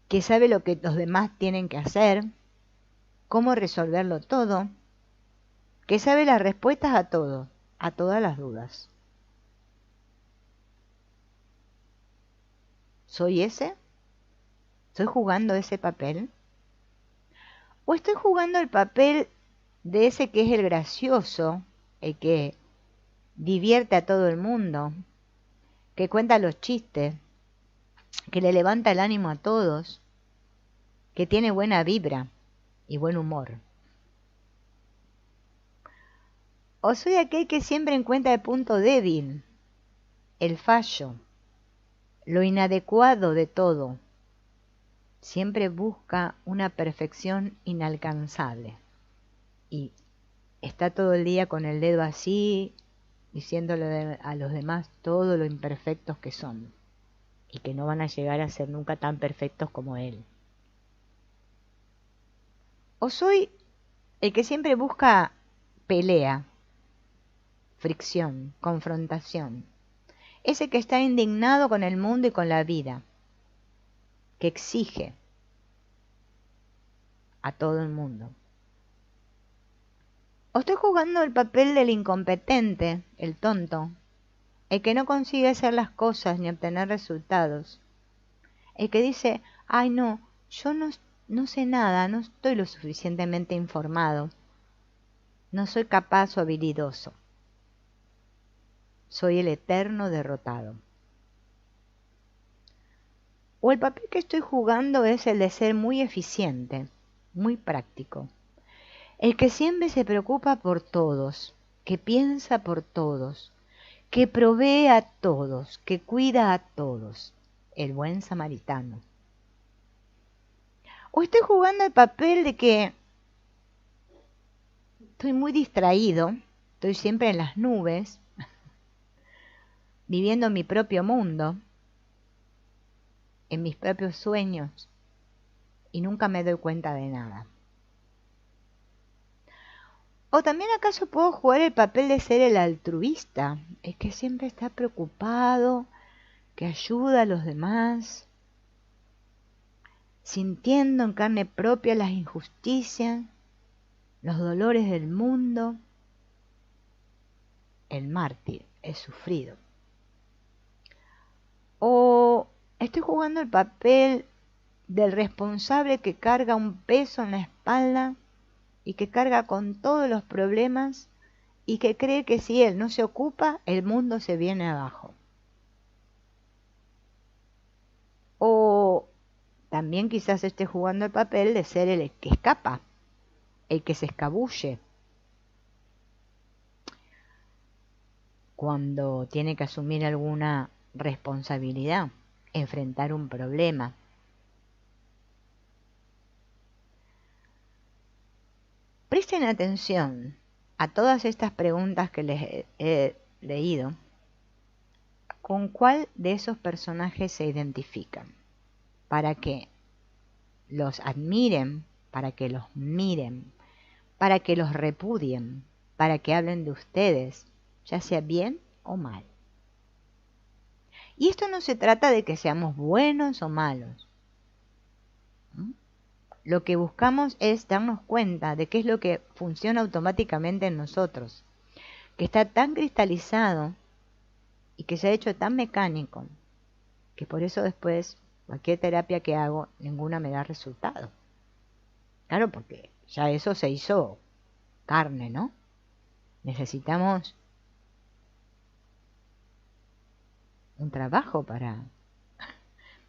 [SPEAKER 1] que sabe lo que los demás tienen que hacer, cómo resolverlo todo, que sabe las respuestas a todo, a todas las dudas. ¿Soy ese? ¿Estoy jugando ese papel? ¿O estoy jugando el papel de ese que es el gracioso, el que divierte a todo el mundo, que cuenta los chistes, que le levanta el ánimo a todos, que tiene buena vibra y buen humor? ¿O soy aquel que siempre encuentra el punto débil, el fallo, lo inadecuado de todo? Siempre busca una perfección inalcanzable y está todo el día con el dedo así, diciéndole a los demás todo lo imperfectos que son y que no van a llegar a ser nunca tan perfectos como él. O soy el que siempre busca pelea, fricción, confrontación. Ese que está indignado con el mundo y con la vida, que exige a todo el mundo. O estoy jugando el papel del incompetente, el tonto, el que no consigue hacer las cosas ni obtener resultados. El que dice, ay no, yo no sé nada, no estoy lo suficientemente informado, no soy capaz o habilidoso. Soy el eterno derrotado. O el papel que estoy jugando es el de ser muy eficiente, muy práctico. El que siempre se preocupa por todos, que piensa por todos, que provee a todos, que cuida a todos. El buen samaritano. O estoy jugando el papel de que estoy muy distraído, estoy siempre en las nubes, viviendo mi propio mundo, en mis propios sueños, y nunca me doy cuenta de nada. O también acaso puedo jugar el papel de ser el altruista, el que siempre está preocupado, que ayuda a los demás, sintiendo en carne propia las injusticias, los dolores del mundo. El mártir, el sufrido. O estoy jugando el papel del responsable que carga un peso en la espalda y que carga con todos los problemas y que cree que si él no se ocupa, el mundo se viene abajo. O también quizás esté jugando el papel de ser el que escapa, el que se escabulle cuando tiene que asumir alguna responsabilidad, enfrentar un problema. Presten atención a todas estas preguntas que les he leído. ¿Con cuál de esos personajes se identifican? Para que los admiren, para que los miren, para que los repudien, para que hablen de ustedes, ya sea bien o mal. Y esto no se trata de que seamos buenos o malos. Lo que buscamos es darnos cuenta de qué es lo que funciona automáticamente en nosotros, que está tan cristalizado y que se ha hecho tan mecánico, que por eso después cualquier terapia que hago, ninguna me da resultado. Claro, porque ya eso se hizo carne, ¿no? Necesitamos un trabajo para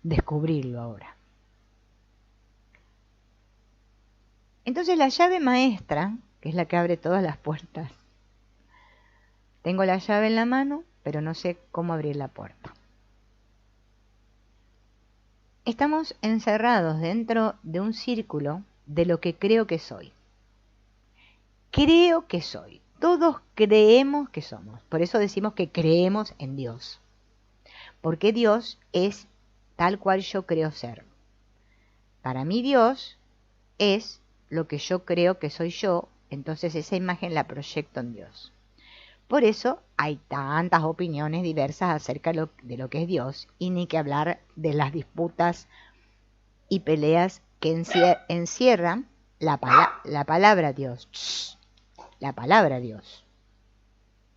[SPEAKER 1] descubrirlo ahora. Entonces la llave maestra, que es la que abre todas las puertas, tengo la llave en la mano, pero no sé cómo abrir la puerta. Estamos encerrados dentro de un círculo de lo que creo que soy. Creo que soy. Todos creemos que somos. Por eso decimos que creemos en Dios. Porque Dios es tal cual yo creo ser. Para mí Dios es lo que yo creo que soy yo, entonces esa imagen la proyecto en Dios. Por eso hay tantas opiniones diversas acerca de lo que es Dios, y ni que hablar de las disputas y peleas que encierran la palabra Dios. La palabra Dios.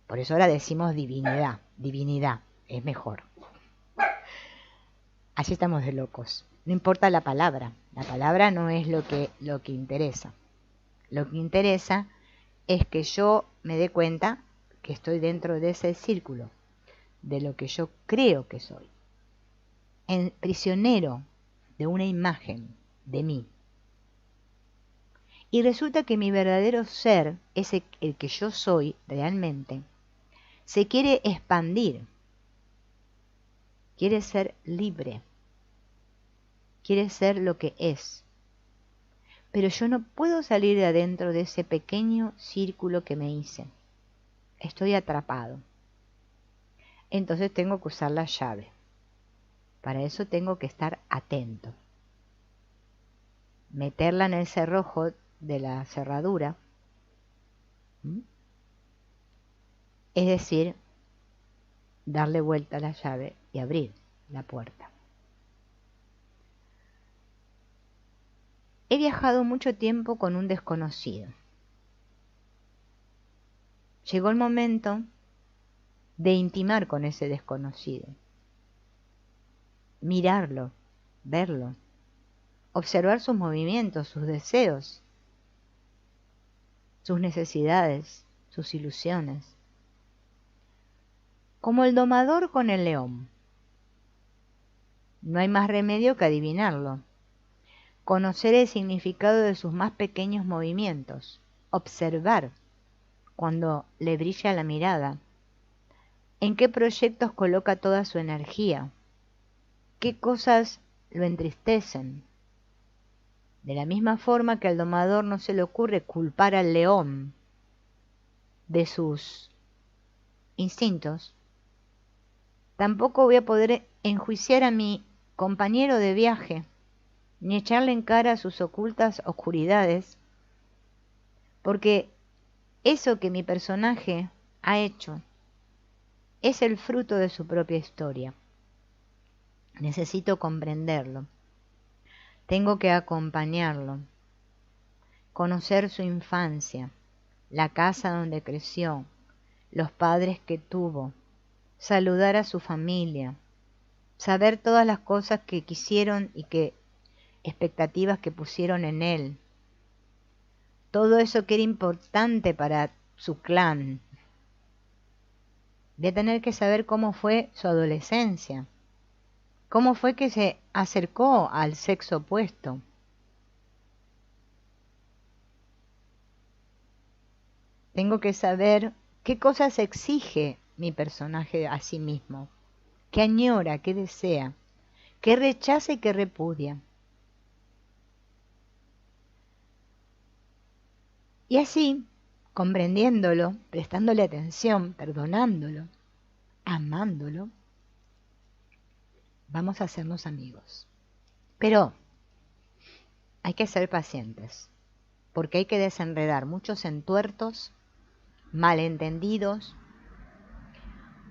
[SPEAKER 1] Por eso ahora decimos divinidad, es mejor. Así estamos de locos. No importa la palabra no es lo que interesa. Lo que interesa es que yo me dé cuenta que estoy dentro de ese círculo, de lo que yo creo que soy. Prisionero de una imagen de mí. Y resulta que mi verdadero ser, el que yo soy realmente, se quiere expandir, quiere ser libre, quiere ser lo que es. Pero yo no puedo salir de adentro de ese pequeño círculo que me hice. Estoy atrapado. entonces tengo que usar la llave. Para eso tengo que estar atento. Meterla en el cerrojo de la cerradura. Es decir, darle vuelta a la llave y abrir la puerta. He viajado mucho tiempo con un desconocido. Llegó el momento de intimar con ese desconocido. Mirarlo, verlo, observar sus movimientos, sus deseos, sus necesidades, sus ilusiones. Como el domador con el león. No hay más remedio que adivinarlo. Conocer el significado de sus más pequeños movimientos. Observar cuando le brilla la mirada. En qué proyectos coloca toda su energía. Qué cosas lo entristecen. De la misma forma que al domador no se le ocurre culpar al león de sus instintos, tampoco voy a poder enjuiciar a mi compañero de viaje, ni echarle en cara sus ocultas oscuridades, porque eso que mi personaje ha hecho es el fruto de su propia historia. Necesito comprenderlo. Tengo que acompañarlo, conocer su infancia, la casa donde creció, los padres que tuvo, saludar a su familia, saber todas las cosas que quisieron y qué expectativas que pusieron en él. Todo eso que era importante para su clan. Voy a tener que saber cómo fue su adolescencia, cómo fue que se acercó al sexo opuesto. Tengo que saber qué cosas exige mi personaje a sí mismo, qué añora, qué desea, qué rechaza y qué repudia. Y así, comprendiéndolo, prestándole atención, perdonándolo, amándolo, vamos a hacernos amigos. Pero hay que ser pacientes, porque hay que desenredar muchos entuertos, malentendidos,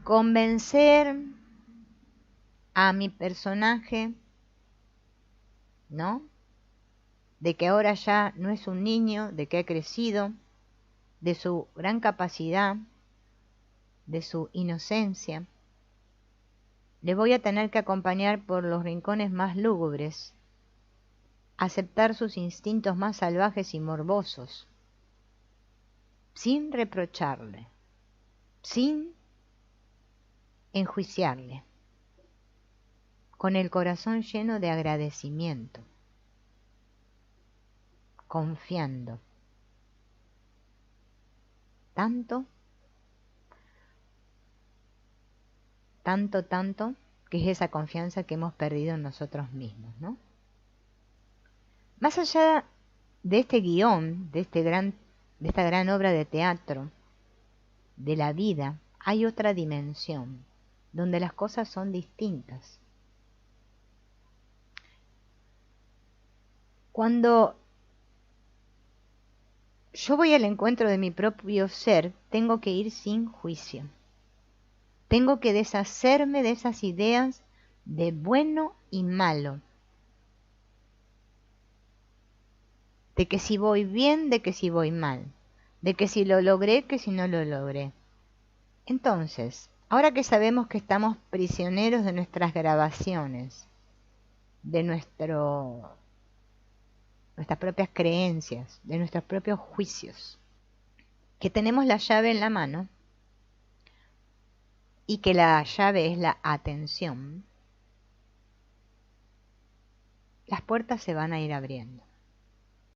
[SPEAKER 1] convencer a mi personaje, ¿no?, de que ahora ya no es un niño, de que ha crecido, de su gran capacidad, de su inocencia. Le voy a tener que acompañar por los rincones más lúgubres, aceptar sus instintos más salvajes y morbosos, sin reprocharle, sin enjuiciarle, con el corazón lleno de agradecimiento, confiando. Tanto, que es esa confianza que hemos perdido en nosotros mismos, ¿no? Más allá de este guión, de esta gran obra de teatro, de la vida, hay otra dimensión, donde las cosas son distintas. Cuando yo voy al encuentro de mi propio ser, tengo que ir sin juicio. Tengo que deshacerme de esas ideas de bueno y malo. De que si voy bien, de que si voy mal. De que si lo logré, que si no lo logré. Entonces, ahora que sabemos que estamos prisioneros de nuestras grabaciones, de nuestras propias creencias, de nuestros propios juicios, que tenemos la llave en la mano y que la llave es la atención, las puertas se van a ir abriendo.